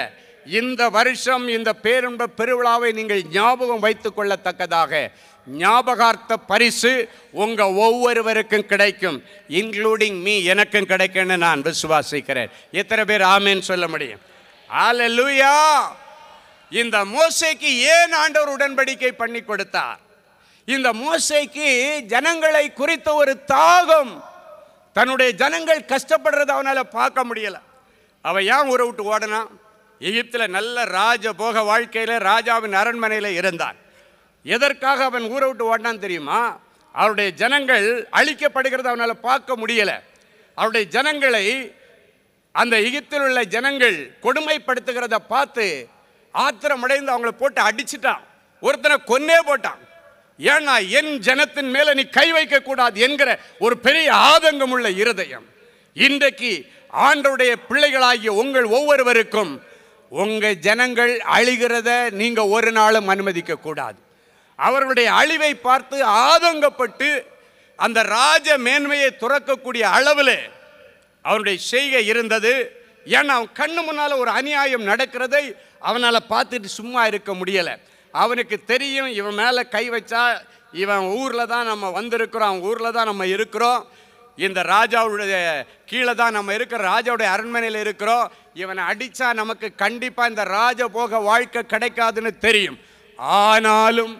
இந்த வருஷம் இந்த பேரின்ப பெருவிழாவை நீங்கள் ஞாபகம் வைத்துக் கொள்ளத்தக்கதாக ஞாபகார்த்த பரிசு உங்க ஒவ்வொருவருக்கும் கிடைக்கும். இன்க்ளூடிங் மீ, எனக்கும் கிடைக்கும்னு நான் விசுவாசிக்கிறேன். எத்தனை பேர் ஆமென் சொல்ல முடியும்? ஹல்லேலூயா. இந்த மோசேக்கு ஏன் ஆண்டவர் உடன்படிக்கை பண்ணி கொடுத்தார்? இந்த மோசேக்கு ஜனங்களை குறித்த ஒரு தாகம், தன்னுடைய ஜனங்கள் கஷ்டப்படுறத அவனால பார்க்க முடியல. அவன் ஏன் ஊரை விட்டு ஓடனான்? எகிப்தில் நல்ல ராஜபோக வாழ்க்கையில் ராஜாவின் அரண்மனையில் இருந்தான். எதற்காக அவன் ஊரை விட்டு ஓடினான் தெரியுமா? அவருடைய ஜனங்கள் அழிக்கப்படுகிறத அவனால் பார்க்க முடியலை. அவருடைய ஜனங்களை, அந்த எகிப்தில் உள்ள ஜனங்கள் கொடுமைப்படுத்துகிறத பார்த்து ஆத்திரமடைந்து அவங்கள போட்டு அடிச்சிட்டான். ஒருத்தனை கொன்னே போட்டான். ஏன்னா என் ஜனத்தின் மேல நீ கை வைக்க கூடாது என்கிற ஒரு பெரிய ஆதங்கம் உள்ள இருதயம். இன்றைக்கு ஆண்டவருடைய பிள்ளைகளாகிய உங்கள் ஒவ்வொருவருக்கும் உங்க ஜனங்கள் அழிகிறத நீங்க ஒரு நாளும் அனுமதிக்க கூடாது. அவர்களுடைய அழிவை பார்த்து ஆதங்கப்பட்டு அந்த ராஜ மேன்மையை துறக்கக்கூடிய அளவில் அவனுடைய செய்கை இருந்தது. ஏன்னா அவன் கண்ணு முன்னால ஒரு அநியாயம் நடக்கிறதை அவனால் பார்த்துட்டு சும்மா இருக்க முடியலை. அவனுக்கு தெரியும், இவன் மேலே கை வச்சா இவன் ஊரில் தான் நம்ம வந்திருக்கிறோம், அவன் ஊரில் தான் நம்ம இருக்கிறோம், இந்த ராஜாவுடைய கீழே தான் நம்ம இருக்கிற, ராஜாவுடைய அரண்மனையில் இருக்கிறோம், இவனை அடித்தா நமக்கு கண்டிப்பாக இந்த ராஜபோக வாழ்க்கை கிடைக்காதுன்னு தெரியும். ஆனாலும்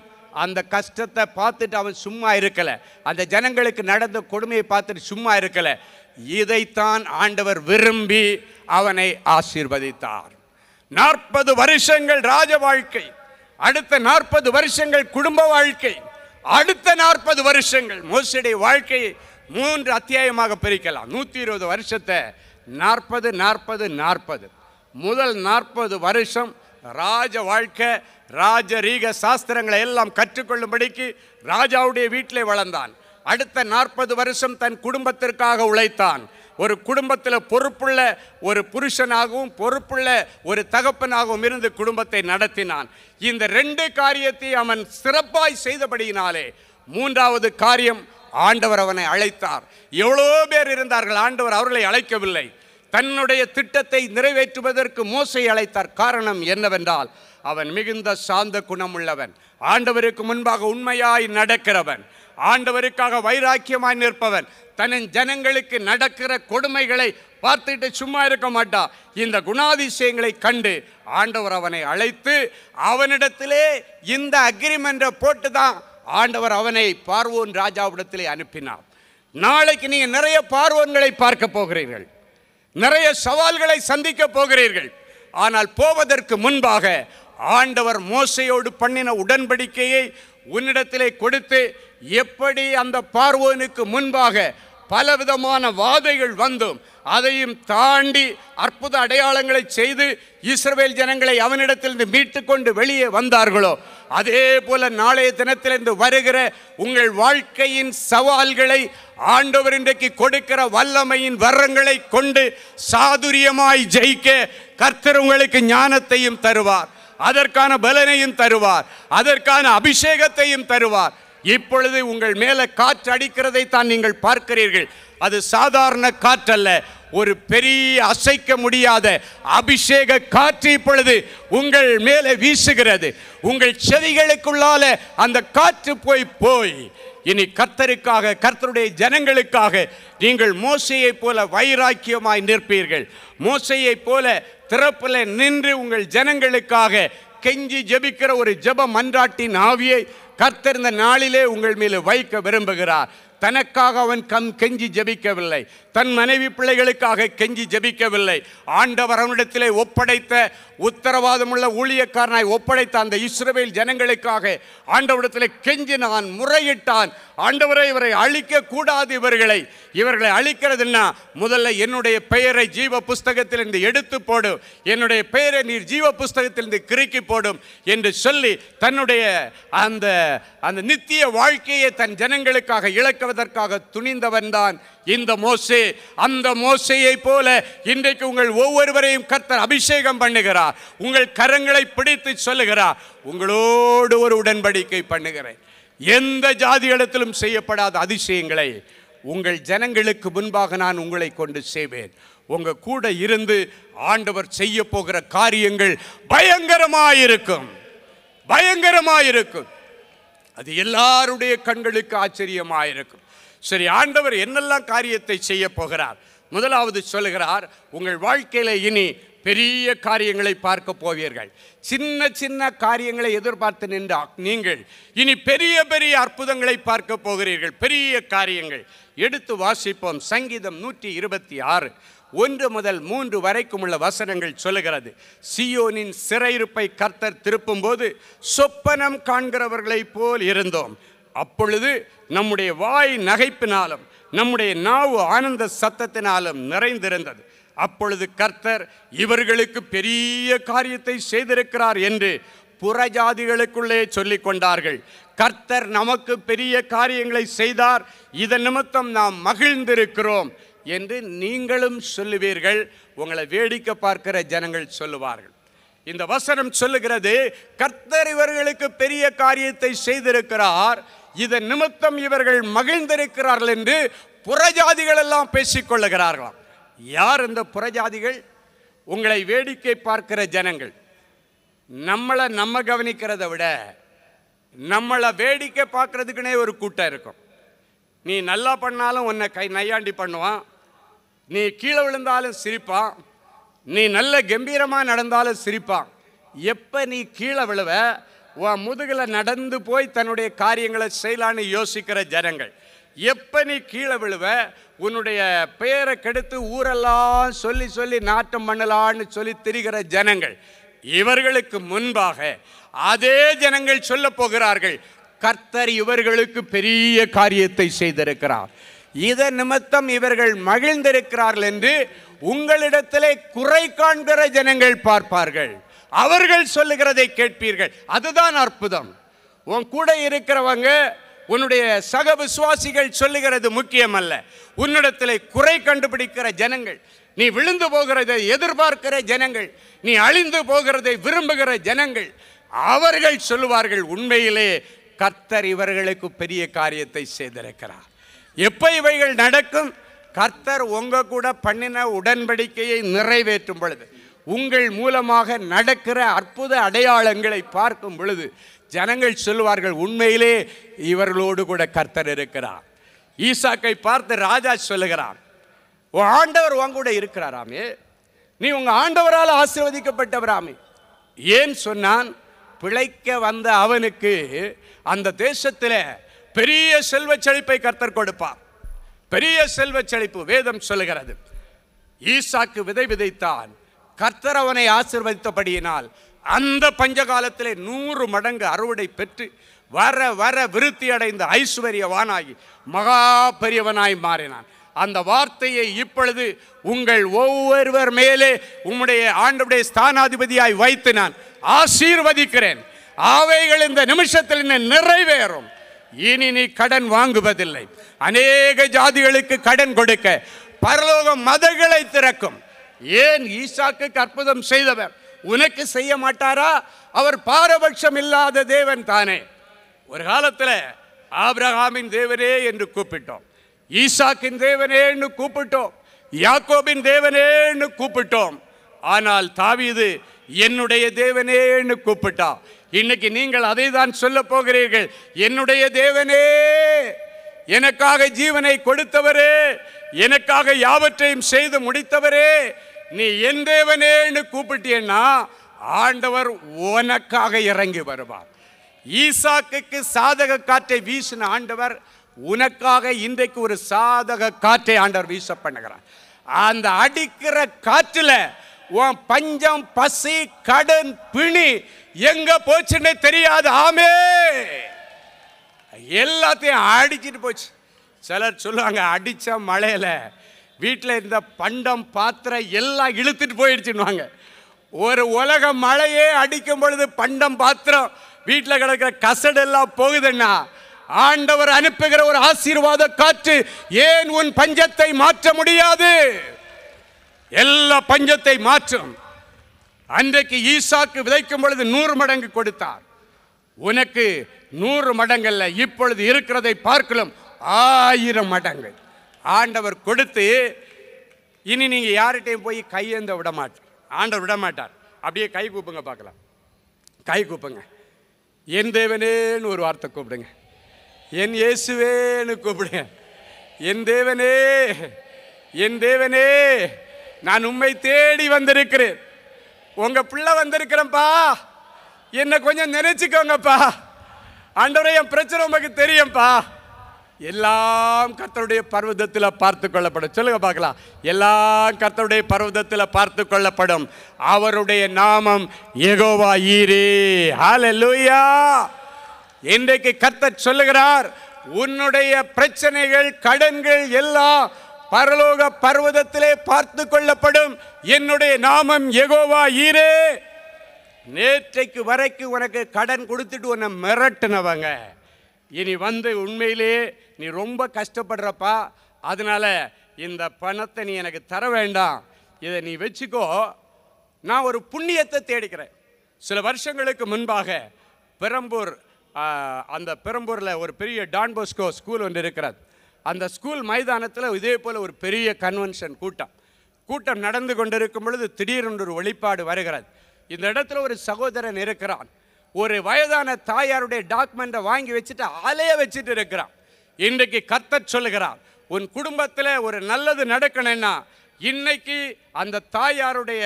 அந்த கஷ்டத்தை பார்த்துட்டு அவன் சும்மா இருக்கல, அந்த ஜனங்களுக்கு நடந்த கொடுமையை பார்த்துட்டு சும்மா இருக்கல. இதைத்தான் ஆண்டவர் விரும்பி அவனை ஆசீர்வதித்தார். 40 வருஷங்கள் ராஜ வாழ்க்கை, அடுத்த 40 வருஷங்கள் குடும்ப வாழ்க்கை, அடுத்த 40 வருஷங்கள் மோசேயுடைய வாழ்க்கையை 3 அத்தியாயமாக பிரிக்கலாம். 120 வருஷத்தை 40 40 40. முதல் 40 வருஷம் ராஜ வாழ்க்கை, ராஜரீக சாஸ்திரங்களை எல்லாம் கற்றுக்கொள்ளும்படிக்கு ராஜாவுடைய வீட்டிலே வளர்ந்தான். அடுத்த 40 வருஷம் தன் குடும்பத்திற்காக உழைத்தான். ஒரு குடும்பத்தில் பொறுப்புள்ள ஒரு புருஷனாகவும் பொறுப்புள்ள ஒரு தகப்பனாகவும் இருந்து குடும்பத்தை நடத்தினான். இந்த 2 காரியத்தை அவன் சிறப்பாய் செய்தபடியினாலே 3வது காரியம், ஆண்டவர் அவனை அழைத்தார். எவ்வளோ பேர் இருந்தார்கள், ஆண்டவர் அவர்களை அழைக்கவில்லை. தன்னுடைய திட்டத்தை நிறைவேற்றுவதற்கு மோசேயை அழைத்தார். காரணம் என்னவென்றால், அவன் மிகுந்த சாந்த குணமுள்ளவன், ஆண்டவருக்கு முன்பாக உண்மையாய் நடக்கிறவன், ஆண்டவருக்காக வைராக்கியமாய் நிற்பவன், தன் ஜனங்களுக்கு நடக்கிற கொடுமைகளை பார்த்துட்டு சும்மா இருக்க மாட்டான். இந்த குணாதிசயங்களை கண்டு ஆண்டவர் அவனை அழைத்து அவனிடத்திலே இந்த அக்ரிமெண்ட்டை போட்டு தான் ஆண்டவர் அவனை பார்வோன் ராஜாவிடத்திலே அனுப்பினார். நாளைக்கு நீங்கள் நிறைய பார்வோன்களை பார்க்க போகிறீர்கள், நிறைய சவால்களை சந்திக்க போகிறீர்கள். ஆனால் போவதற்கு முன்பாக ஆண்டவர் மோசேயோடு பண்ணின உடன்படிக்கையை உன்னிடத்திலே கொடுத்து, எப்படி அந்த பார்வோனுக்கு முன்பாக பலவிதமான வாதைகள் வந்தும் அதையும் தாண்டி அற்புத அடையாளங்களை செய்து இஸ்ரவேல் ஜனங்களை அவனிடத்திலிருந்து மீட்டு கொண்டு வெளியே வந்தார்களோ, அதே போல நாளைய தினத்திலிருந்து வருகிற உங்கள் வாழ்க்கையின் சவால்களை ஆண்டவர் இன்றைக்கு கொடுக்கிற வல்லமையின் வரங்களை கொண்டு சாதுரியமாய் ஜெயிக்க கர்த்தர் உங்களுக்கு ஞானத்தையும் தருவார், அதற்கான பலனையும் தருவார், அதற்கான அபிஷேகத்தையும் தருவார். இப்பொழுது உங்கள் மேலே காற்று அடிக்கிறதை தான் நீங்கள் பார்க்கிறீர்கள். அது சாதாரண காற்றல்ல, ஒரு பெரிய அசைக்க முடியாத அபிஷேக காற்று இப்பொழுது உங்கள் மேலே வீசுகிறது. உங்கள் செவிகளுக்குள்ளால அந்த காற்று போய் இனி கர்த்தருக்காக, கர்த்தருடைய ஜனங்களுக்காக நீங்கள் மோசேயை போல வைராக்கியமாய் நிற்பீர்கள். மோசேயை போல திறப்பில் நின்று உங்கள் ஜனங்களுக்காக கெஞ்சி ஜெபிக்கிற ஒரு ஜெப மன்றாட்டின் ஆவியை கர்த்தர் இந்த நாளிலே உங்கள் மேலே வைக்க விரும்புகிறார். தனக்காக அவன் கெஞ்சி ஜெபிக்கவில்லை, தன் மனைவி பிள்ளைகளுக்காக கெஞ்சி ஜெபிக்கவில்லை. ஆண்டவர் அவனிடத்திலே ஒப்படைத்த உத்தரவாதமுள்ள ஊழியக்காரனாய் ஒப்படைத்த அந்த இஸ்ரவேல் ஜனங்களுக்காக ஆண்டவரிடத்திலே கெஞ்சினான், முறையிட்டான். ஆண்டவரை இவரை அழிக்க கூடாது, இவர்களை அழிக்கிறதுன்னா முதல்ல என்னுடைய பெயரை ஜீவ புஸ்தகத்திலிருந்து எடுத்து போடும், என்னுடைய பெயரை நீர் ஜீவ புஸ்தகத்திலிருந்து கிறுக்கி போடும் என்று சொல்லி தன்னுடைய அந்த அந்த நித்திய வாழ்க்கையை தன் ஜனங்களுக்காக இழக்குவதற்காக துணிந்தவன் தான் இந்த மோசே. அந்த மோசேயை போல இன்றைக்கு உங்கள் ஒவ்வொருவரையும் கர்த்தர் அபிஷேகம் பண்ணுகிறார். உங்கள் கரங்களை பிடித்து சொல்லுகிறார், உங்களோடு ஒரு உடன்படிக்கை பண்ணுகிறேன். எந்த ஜாதிகளிடத்திலும் செய்யப்படாத அதிசயங்களை உங்கள் ஜனங்களுக்கு முன்பாக நான் உங்களை கொண்டு செய்வேன். உங்க கூட இருந்து ஆண்டவர் செய்ய போகிற காரியங்கள் பயங்கரமாயிருக்கும், பயங்கரமாயிருக்கும். அது எல்லாருடைய கண்களுக்கு ஆச்சரியமாயிருக்கும். சரி, ஆண்டவர் என்னெல்லாம் காரியத்தை செய்ய போகிறார்? முதலாவது சொல்லுகிறார், உங்கள் வாழ்க்கையில இனி பெரிய காரியங்களை பார்க்க போவீர்கள். சின்ன சின்ன காரியங்களை எதிர்பார்த்து நின்ற நீங்கள் இனி பெரிய பெரிய அற்புதங்களை பார்க்க போகிறீர்கள், பெரிய காரியங்கள். எடுத்து வாசிப்போம். சங்கீதம் 126 1 முதல் 3 வரைக்கும் உள்ள வசனங்கள் சொல்லுகிறது, சீயோனின் சிறையிருப்பை கர்த்தர் திருப்பும் போது சொப்பனம் காண்கிறவர்களைப் போல் இருந்தோம். அப்பொழுது நம்முடைய வாய் நகைப்பினாலும் நம்முடைய நாவு ஆனந்த சத்தத்தினாலும் நிறைந்திருந்தது. அப்பொழுது கர்த்தர் இவர்களுக்கு பெரிய காரியத்தை செய்திருக்கிறார் என்று புறஜாதிகளுக்குள்ளே சொல்லிக் கொண்டார்கள். கர்த்தர் நமக்கு பெரிய காரியங்களை செய்தார், இதன் நிமித்தம் நாம் மகிழ்ந்திருக்கிறோம் என்று நீங்களும் சொல்லுவீர்கள், உங்களை வேடிக்கை பார்க்கிற ஜனங்கள் சொல்லுவார்கள். இந்த வசனம் சொல்லுகிறது, கர்த்தர் இவர்களுக்கு பெரிய காரியத்தை செய்திருக்கிறார், இதன் நிமித்தம் இவர்கள் மகிழ்ந்திருக்கிறார்கள் என்று புறஜாதிகள் எல்லாம் பேசிக்கொள்ளுகிறார்களாம். யார் இந்த புறஜாதிகள்? உங்களை வேடிக்கை பார்க்கிற ஜனங்கள். நம்ம கவனிக்கிறத விட நம்மளை வேடிக்கை பார்க்கறதுக்குனே ஒரு கூட்டம் இருக்கும். நீ நல்லா பண்ணாலும் உன்னை நையாண்டி பண்ணுவான், நீ கீழே விழுந்தாலும் சிரிப்பான், நீ நல்ல கம்பீரமாக நடந்தாலும் சிரிப்பான். எப்போ நீ கீழே விழுவ, உன் முதுகுல நடந்து போய் தன்னுடைய காரியங்களை செய்யலான்னு யோசிக்கிற ஜனங்கள். எப்போ நீ கீழே விழுவ, உன்னுடைய பெயரை கெடுத்து ஊரெல்லாம் சொல்லி சொல்லி நாட்டம் பண்ணலான்னு சொல்லி திரிகிற ஜனங்கள். இவர்களுக்கு முன்பாக அதே ஜனங்கள் சொல்ல போகிறார்கள், கர்த்தர் இவர்களுக்கு பெரிய காரியத்தை செய்திருக்கிறார், இதன் நிமித்தம் இவர்கள் மகிழ்ந்திருக்கிறார்கள் என்று உங்களிடத்திலே குறை காண்கிற ஜனங்கள் பார்ப்பார்கள். அவர்கள் சொல்லுகிறதை கேட்பீர்கள். அதுதான் அற்புதம். உன் கூட இருக்கிறவங்க, உன்னுடைய சக விசுவாசிகள் சொல்லுகிறது முக்கியம் அல்ல. உன்னிடத்திலே குறை கண்டுபிடிக்கிற ஜனங்கள், நீ விழுந்து போகிறதை எதிர்பார்க்கிற ஜனங்கள், நீ அழிந்து போகிறதை விரும்புகிற ஜனங்கள், அவர்கள் சொல்லுவார்கள், உண்மையிலே கர்த்தர் இவர்களுக்கு பெரிய காரியத்தை செய்திருக்கிறார். எப்போ இவைகள் நடக்கும்? கர்த்தர் உங்க கூட பண்ணின உடன்படிக்கையை நிறைவேற்றும் பொழுது, உங்கள் மூலமாக நடக்கிற அற்புத அடையாளங்களை பார்க்கும் பொழுது ஜனங்கள் சொல்லுவார்கள், உண்மையிலே இவர்களோடு கூட கர்த்தர் இருக்கிறார். ஈசாக்கை பார்த்து ராஜா சொல்லுகிறார், உன் ஆண்டவர் உன் கூட இருக்கிறாராமே, நீ உங்க ஆண்டவரால் ஆசீர்வதிக்கப்பட்டவராமே. ஏன் சொன்னான்? பிழைக்க வந்த அவனுக்கு அந்த தேசத்தில் பெரிய செல்வ செழிப்பை கர்த்தர் கொடுப்பார். பெரிய செல்வ செழிப்பு வேதம் சொல்லுகிறது. ஈசாக்கு விதை விதைத்தான், கர்த்தர் அவனை ஆசீர்வதித்தபடியினால் அந்த பஞ்சகாலத்திலே 100 மடங்கு அறுவடை பெற்று வர வர விருத்தி அடைந்த ஐஸ்வர்யவானாகி மகா பெரியவனாய் மாறினான். அந்த வார்த்தையை இப்பொழுது உங்கள் ஒவ்வொருவர் மேலே உம்முடைய ஆண்டவருடைய ஸ்தானாதிபதியாய் வைத்து நான் ஆசீர்வதிக்கிறேன். அவைகள் இந்த நிமிஷத்தில் நிறைவேறும். இனி நீ கடன் வாங்குவதில்லை. அநேக ஜாதிகளுக்கு கடன் கொடுக்க பரலோகம் மதங்களை திறக்கும். ஏன்? ஈசாக்கு அற்புதம் செய்தவர் உனக்கு செய்ய மாட்டாரா? அவர் பாரபட்சம் இல்லாத தேவன் தானே. ஒரு காலத்தில் ஆபிரகாமின் தேவனே என்று கூப்பிட்டோம், ஈசாக்கின் தேவனே என்று கூப்பிட்டோம், யாக்கோபின் தேவனே என்று கூப்பிட்டோம். ஆனால் தாவீது என்னுடைய தேவனே என்று கூப்பிட்டா. இன்னைக்கு நீங்கள் அதை தான் சொல்ல போகிறீர்கள், என்னுடைய தேவனே, எனக்காக ஜீவனை கொடுத்தவரே, எனக்காக யாவற்றையும் செய்து முடித்தவரே, நீ என் தேவனேன்னு கூப்பிட்டீன்னா ஆண்டவர் உனக்காக இறங்கி வருவார். ஈசாக்குக்கு சாதக காற்றை வீசின ஆண்டவர் உனக்காக இன்றைக்கு ஒரு சாதக காற்றை ஆண்டவர் வீச பண்ணுகிறார். அந்த அடிக்கிற காற்றுல உன் பஞ்சம், பசி, கடன், பிணி எங்க போச்சுன்னு தெரியாது. ஆமே, எல்லாத்தையும் அடிச்சிட்டு போச்சு. சிலர் சொல்லுவாங்க, அடிச்ச மழையில வீட்டில் இருந்த பண்டம் பாத்திரம் எல்லாம் இழுத்துட்டு போயிடுச்சுன்னுவாங்க. ஒரு உலக மழையே அடிக்கும் பொழுது பண்டம் பாத்திரம் வீட்டில் கிடக்கிற கசடு எல்லாம் போகுதுன்னா ஆண்டவர் அனுப்புகிற ஒரு ஆசீர்வாத காற்று ஏன் உன் பஞ்சத்தை மாற்ற முடியாது? எல்லா பஞ்சத்தை மாற்றும். அன்றைக்கு ஈசாக்கு விதைக்கும் பொழுது 100 மடங்கு கொடுத்தார். உனக்கு 100 மடங்கல்ல, இப்பொழுது இருக்கிறதை பார்க்கலாம் 1000 மடங்கு ஆண்டவர் கொடுத்து, இனி நீங்க யார்கிட்டையும் போய் கையேந்த விட மாட்டார். ஆண்டவர் விட மாட்டார். அப்படியே கை கூப்புங்க பார்க்கலாம். கை கூப்புங்க. என் தேவனேன்னு ஒரு வார்த்தை கூப்பிடுங்க. என் இயேசுவேன்னு கூப்பிடுங்க. என் தேவனே, என் தேவனே, நான் உம்மை தேடி வந்திருக்கிறேன். உங்க பிள்ளை வந்திருக்கிறேன்ப்பா, என்னை கொஞ்சம் நினைச்சுக்கோங்கப்பா. ஆண்டவரே, என் பிரச்சனை உங்களுக்கு தெரியும்ப்பா. எல்லாம் கர்த்தருடைய பர்வதத்தில் பார்த்து கொள்ளப்படும். சொல்லுங்க பார்க்கலாம். எல்லாம் கர்த்தருடைய பர்வதத்தில் பார்த்து கொள்ளப்படும். அவருடைய நாமம் யெகோவா ஈரே. ஹல்லேலூயா. இன்றைக்கு கர்த்தர் சொல்லுகிறார், உன்னுடைய பிரச்சனைகள், கடன்கள் எல்லாம் பரலோக பர்வதத்திலே பார்த்து கொள்ளப்படும். என்னுடைய நாமம் யெகோவா ஈரே. நேற்றைக்கு வரைக்கும் உனக்கு கடன் கொடுத்துட்டு உன்னை மிரட்டினவங்க இனி வந்து உண்மையிலே நீ ரொம்ப கஷ்டப்படுறப்பா, அதனால இந்த பணத்தை நீ எனக்கு தர வேண்டாம், இதை நீ வச்சுக்கோ, நான் ஒரு புண்ணியத்தை தேடிக்கிறேன். சில வருஷங்களுக்கு முன்பாக பெரம்பூர், அந்த பெரம்பூரில் ஒரு பெரிய டான் போஸ்கோ ஸ்கூல் ஒன்று இருக்கிறது. அந்த ஸ்கூல் மைதானத்தில் இதே போல் ஒரு பெரிய கன்வென்ஷன் கூட்டம் நடந்து கொண்டிருக்கும் பொழுது திடீரென்று ஒரு வெளிப்பாடு வருகிறது. இந்த இடத்துல ஒரு சகோதரன் இருக்கிறான். ஒரு வயதான தாயாருடைய டாக்குமெண்ட்டை வாங்கி வச்சுட்டு அலைய வச்சுட்டு இருக்கிறான். இன்றைக்கு கர்த்தர் சொல்லுகிறார், உன் குடும்பத்தில் ஒரு நல்லது நடக்கணும்னா இன்னைக்கு அந்த தாயாருடைய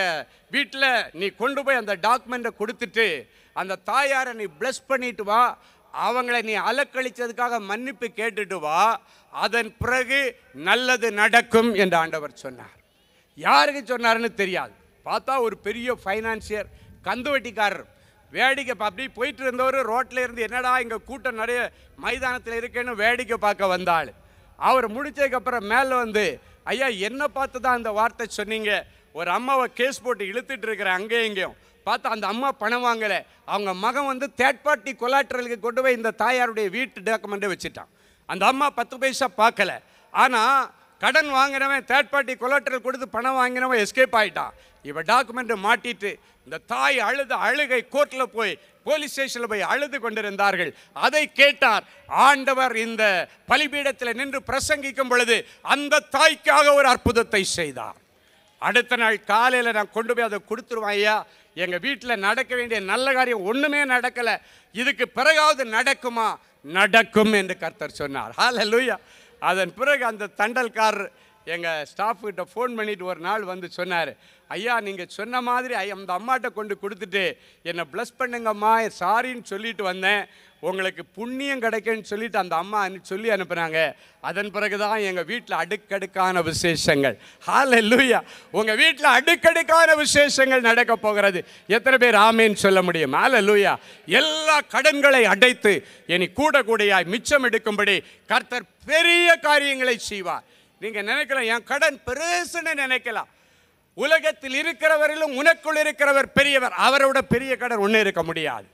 வீட்டில் நீ கொண்டு போய் அந்த டாக்குமெண்ட்டை கொடுத்துட்டு அந்த தாயாரை நீ பிளஸ் பண்ணிட்டு வா, அவங்களை நீ அலக்கழிச்சதுக்காக மன்னிப்பு கேட்டுட்டு வா, அதன் பிறகு நல்லது நடக்கும் என்று ஆண்டவர் சொன்னார். யாருக்கு சொன்னார்னு தெரியாது. பார்த்தா ஒரு பெரிய ஃபைனான்சியர், கந்து வட்டிக்காரர், வேடிக்கை அப்படி போயிட்டு இருந்தவர் ரோட்டில் இருந்து என்னடா இங்கே கூட்டம் நிறைய மைதானத்தில் இருக்கேன்னு வேடிக்கை பார்க்க வந்தாள். அவர் முடிச்சதுக்கப்புறம் மேலே வந்து, ஐயா என்ன பார்த்து தான் அந்த வார்த்தை சொன்னீங்க? ஒரு அம்மாவை கேஸ் போட்டு இழுத்துட்டு இருக்கிறேன் அங்கேயும் இங்கேயும். பார்த்தா அந்த அம்மா பணம் வாங்கலை, அவங்க மகன் வந்து தேர்ட் பார்ட்டி கொலாட்ரலுக்கு கொண்டு போய் இந்த தாயாருடைய வீட்டு டாக்குமெண்ட்டை வச்சுட்டான். அந்த அம்மா 10 பைசா பார்க்கல. ஆனால் கடன் வாங்கினவன் தேர்ட் பார்ட்டி கொலாட்ரல் கொடுத்து பணம் வாங்கினவன் எஸ்கேப் ஆகிட்டான். இவன் டாக்குமெண்ட்டை மாட்டிட்டு இந்த தாய் அழுகை கோர்ட்டில் போய் போலீஸ் ஸ்டேஷனில் போய் அழுது கொண்டிருந்தார்கள். அதை கேட்டார் ஆண்டவர். இந்த பலிபீடத்தில் நின்று பிரசங்கிக்கும் பொழுது அந்த தாய்க்காக ஒரு அற்புதத்தை செய்தார். அடுத்த நாள் காலையில் நான் கொண்டு போய் அதை கொடுத்துருவேன், ஐயா எங்கள் வீட்டில் நடக்க வேண்டிய நல்ல காரியம் ஒன்றுமே நடக்கலை, இதுக்கு பிறகாவது நடக்குமா? நடக்கும் என்று கர்த்தர் சொன்னார். ஹல்லேலூயா. அதன் பிறகு அந்த தண்டல்காரர் எங்கள் ஸ்டாஃப்கிட்ட ஃபோன் பண்ணிவிட்டு ஒரு நாள் வந்து சொன்னார், ஐயா நீங்கள் சொன்ன மாதிரி அந்த அம்மாட்ட கொண்டு கொடுத்துட்டு என்னை ப்ளஸ் பண்ணுங்கம்மா, சாரின்னு சொல்லிட்டு வந்தேன், உங்களுக்கு புண்ணியம் கிடைக்குன்னு சொல்லிட்டு அந்த அம்மா சொல்லி அனுப்புனாங்க. அதன் பிறகு தான் எங்கள் வீட்டில் அடுக்கடுக்கான விசேஷங்கள். ஹல்லேலூயா. உங்கள் வீட்டில் அடுக்கடுக்கான விசேஷங்கள் நடக்க போகிறது. எத்தனை பேர் ஆமேன்னு சொல்ல முடியும்? ஹல்லேலூயா. எல்லா கடன்களை அடைத்து இனி கூடையாய் மிச்சம் எடுக்கும்படி கர்த்தர் பெரிய காரியங்களை செய்வார். நீங்கள் நினைக்கலாம் என் கடன் பெருசுன்னு நினைக்கலாம். உலகத்தில் இருக்கிறவரிலும் உனக்குள் இருக்கிறவர் பெரியவர். அவரோட பெரிய கடன் ஒன்றும் இருக்க முடியாது.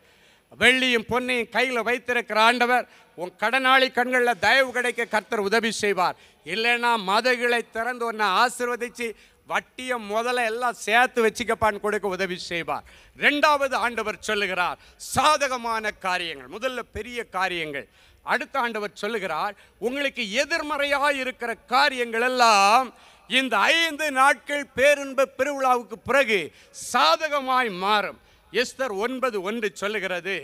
வெள்ளியும் பொன்னையும் கையில் வைத்திருக்கிற ஆண்டவர் உன் கடனாளி கண்களில் தயவு கிடைக்க கர்த்தர் உதவி செய்வார். இல்லைன்னா மதகளை திறந்து ஒன்றை ஆசீர்வதித்து வட்டியை முதல்ல எல்லாம் சேர்த்து வச்சுக்கப்பான்னு கொடுக்க உதவி செய்வார். ரெண்டாவது ஆண்டவர் சொல்லுகிறார் சாதகமான காரியங்கள். முதல்ல பெரிய காரியங்கள். அடுத்த ஆண்டவர் சொல்லுகிறார் உங்களுக்கு எதிர்மறையாக இருக்கிற காரியங்கள் எல்லாம் இந்த 5 நாட்கள் பேரின்ப பெருவிழாவுக்கு பிறகு சாதகமாய் மாறும். எஸ்தர் 9:1 சொல்லுகிறது,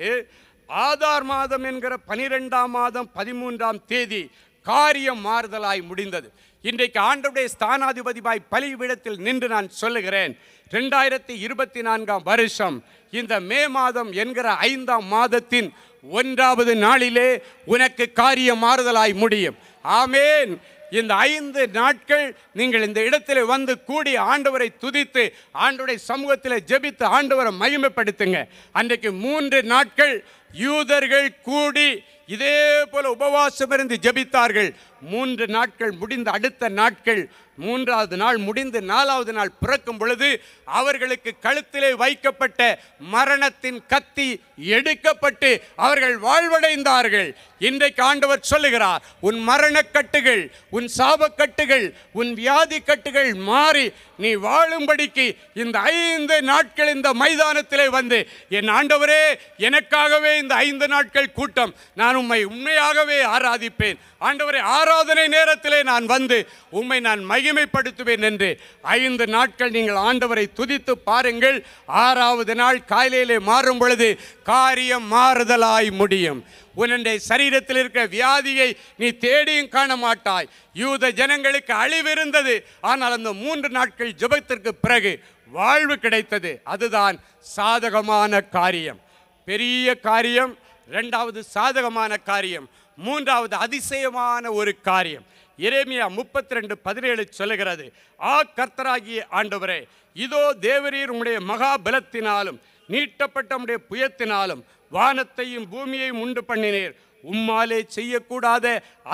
ஆதார் மாதம் என்கிற 12ஆம் மாதம் 13ஆம் தேதி காரியம் மாறுதலாய் முடிந்தது. இன்றைக்கு ஆண்டவருடைய ஸ்தானாதிபதியாய் பலிபீடத்தில் நின்று நான் சொல்லுகிறேன், 2024ஆம் வருஷம் இந்த மே மாதம் என்கிற 5ஆம் மாதத்தின் 1வது நாளிலே உனக்கு காரியம் மாறுதலாய் முடியும். ஆமேன். இந்த 5 நாட்கள் நீங்கள் இந்த இடத்துல வந்து கூடி ஆண்டவரை துதித்து ஆண்டவருடைய சமூகத்தில் ஜெபித்து ஆண்டவரை மகிமைப்படுத்துங்க. அன்றைக்கு 3 நாட்கள் யூதர்கள் கூடி இதே போல உபவாசம் இருந்து ஜெபித்தார்கள். 3 நாட்கள் முடிந்த அடுத்த நாட்கள் 3வது நாள் முடிந்து 4வது நாள் பிறக்கும் பொழுது அவர்களுக்கு கழுத்திலே வைக்கப்பட்ட மரணத்தின் கத்தி எடுக்கப்பட்டு அவர்கள் வாழ்வடைந்தார்கள். இன்றைக்கு ஆண்டவர் சொல்லுகிறார், உன் மரணக்கட்டுகள், உன் சாபக்கட்டுகள், உன் வியாதி கட்டுகள் மாறி நீ வாழும்படிக்கு இந்த 5 நாட்கள் இந்த மைதானத்திலே வந்து என் ஆண்டவரே எனக்காகவே இந்த 5 நாட்கள் கூட்டம் நான் உம்மை உண்மையாகவே ஆராதிப்பேன். ஆண்டவரே ஆராதனை நேரத்திலே நான் வந்து உம்மை நான் மகிமைப்படுத்துவேன் என்று 5 நாட்கள் நீங்கள் ஆண்டவரை துதித்து பாருங்கள். 6வது நாள் காலையிலே மாறும் பொழுது காரியம் மாறுதலாய் முடியும். உன்னுடைய சரீரத்தில் இருக்கிற வியாதியை நீ தேடியும் காண மாட்டாய். யூத ஜனங்களுக்கு அழிவு இருந்தது, ஆனால் அந்த 3 நாட்கள் ஜெபத்திற்கு பிறகு வாழ்வு கிடைத்தது. அதுதான் சாதகமான காரியம். பெரிய காரியம். 2வது சாதகமான காரியம். 3வது அதிசயமான ஒரு காரியம். எரேமியா 32:17 சொல்லுகிறது, கர்த்தராகிய ஆண்டவரே, இதோ தேவரீர் உம்முடைய மகாபலத்தினாலும் நீட்டப்பட்ட உம்முடைய புயத்தினாலும் வானத்தையும் பூமியையும் உண்டு பண்ணினீர். உம்மாலே செய்யக்கூடாத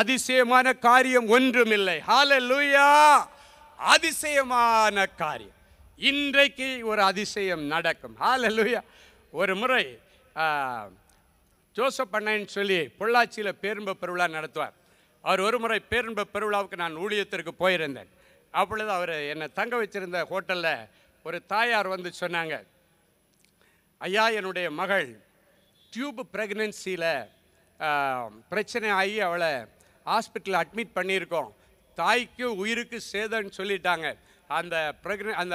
அதிசயமான காரியம் ஒன்றுமில்லை. ஹல்லேலூயா. அதிசயமான காரியம். இன்றைக்கு ஒரு அதிசயம் நடக்கும். ஹல்லேலூயா. ஒரு முறை ஜோசப் அண்ணன் சொல்லி பொள்ளாச்சியில் பேரின்ப பெருவிழா நடத்துவார். அவர் ஒரு முறை பேரின்ப பெருவிழாவுக்கு நான் ஊழியத்திற்கு போயிருந்தேன். அப்பொழுது அவர் என்னை தங்க வச்சிருந்த ஹோட்டலில் ஒரு தாயார் வந்து சொன்னாங்க, ஐயா என்னுடைய மகள் டியூப் ப்ரெக்னன்சியில் பிரச்சனை ஆகி அவளை ஹாஸ்பிட்டலில் அட்மிட் பண்ணியிருக்கோம், தாய்க்கு உயிருக்கு சேதம்னு சொல்லிட்டாங்க. அந்த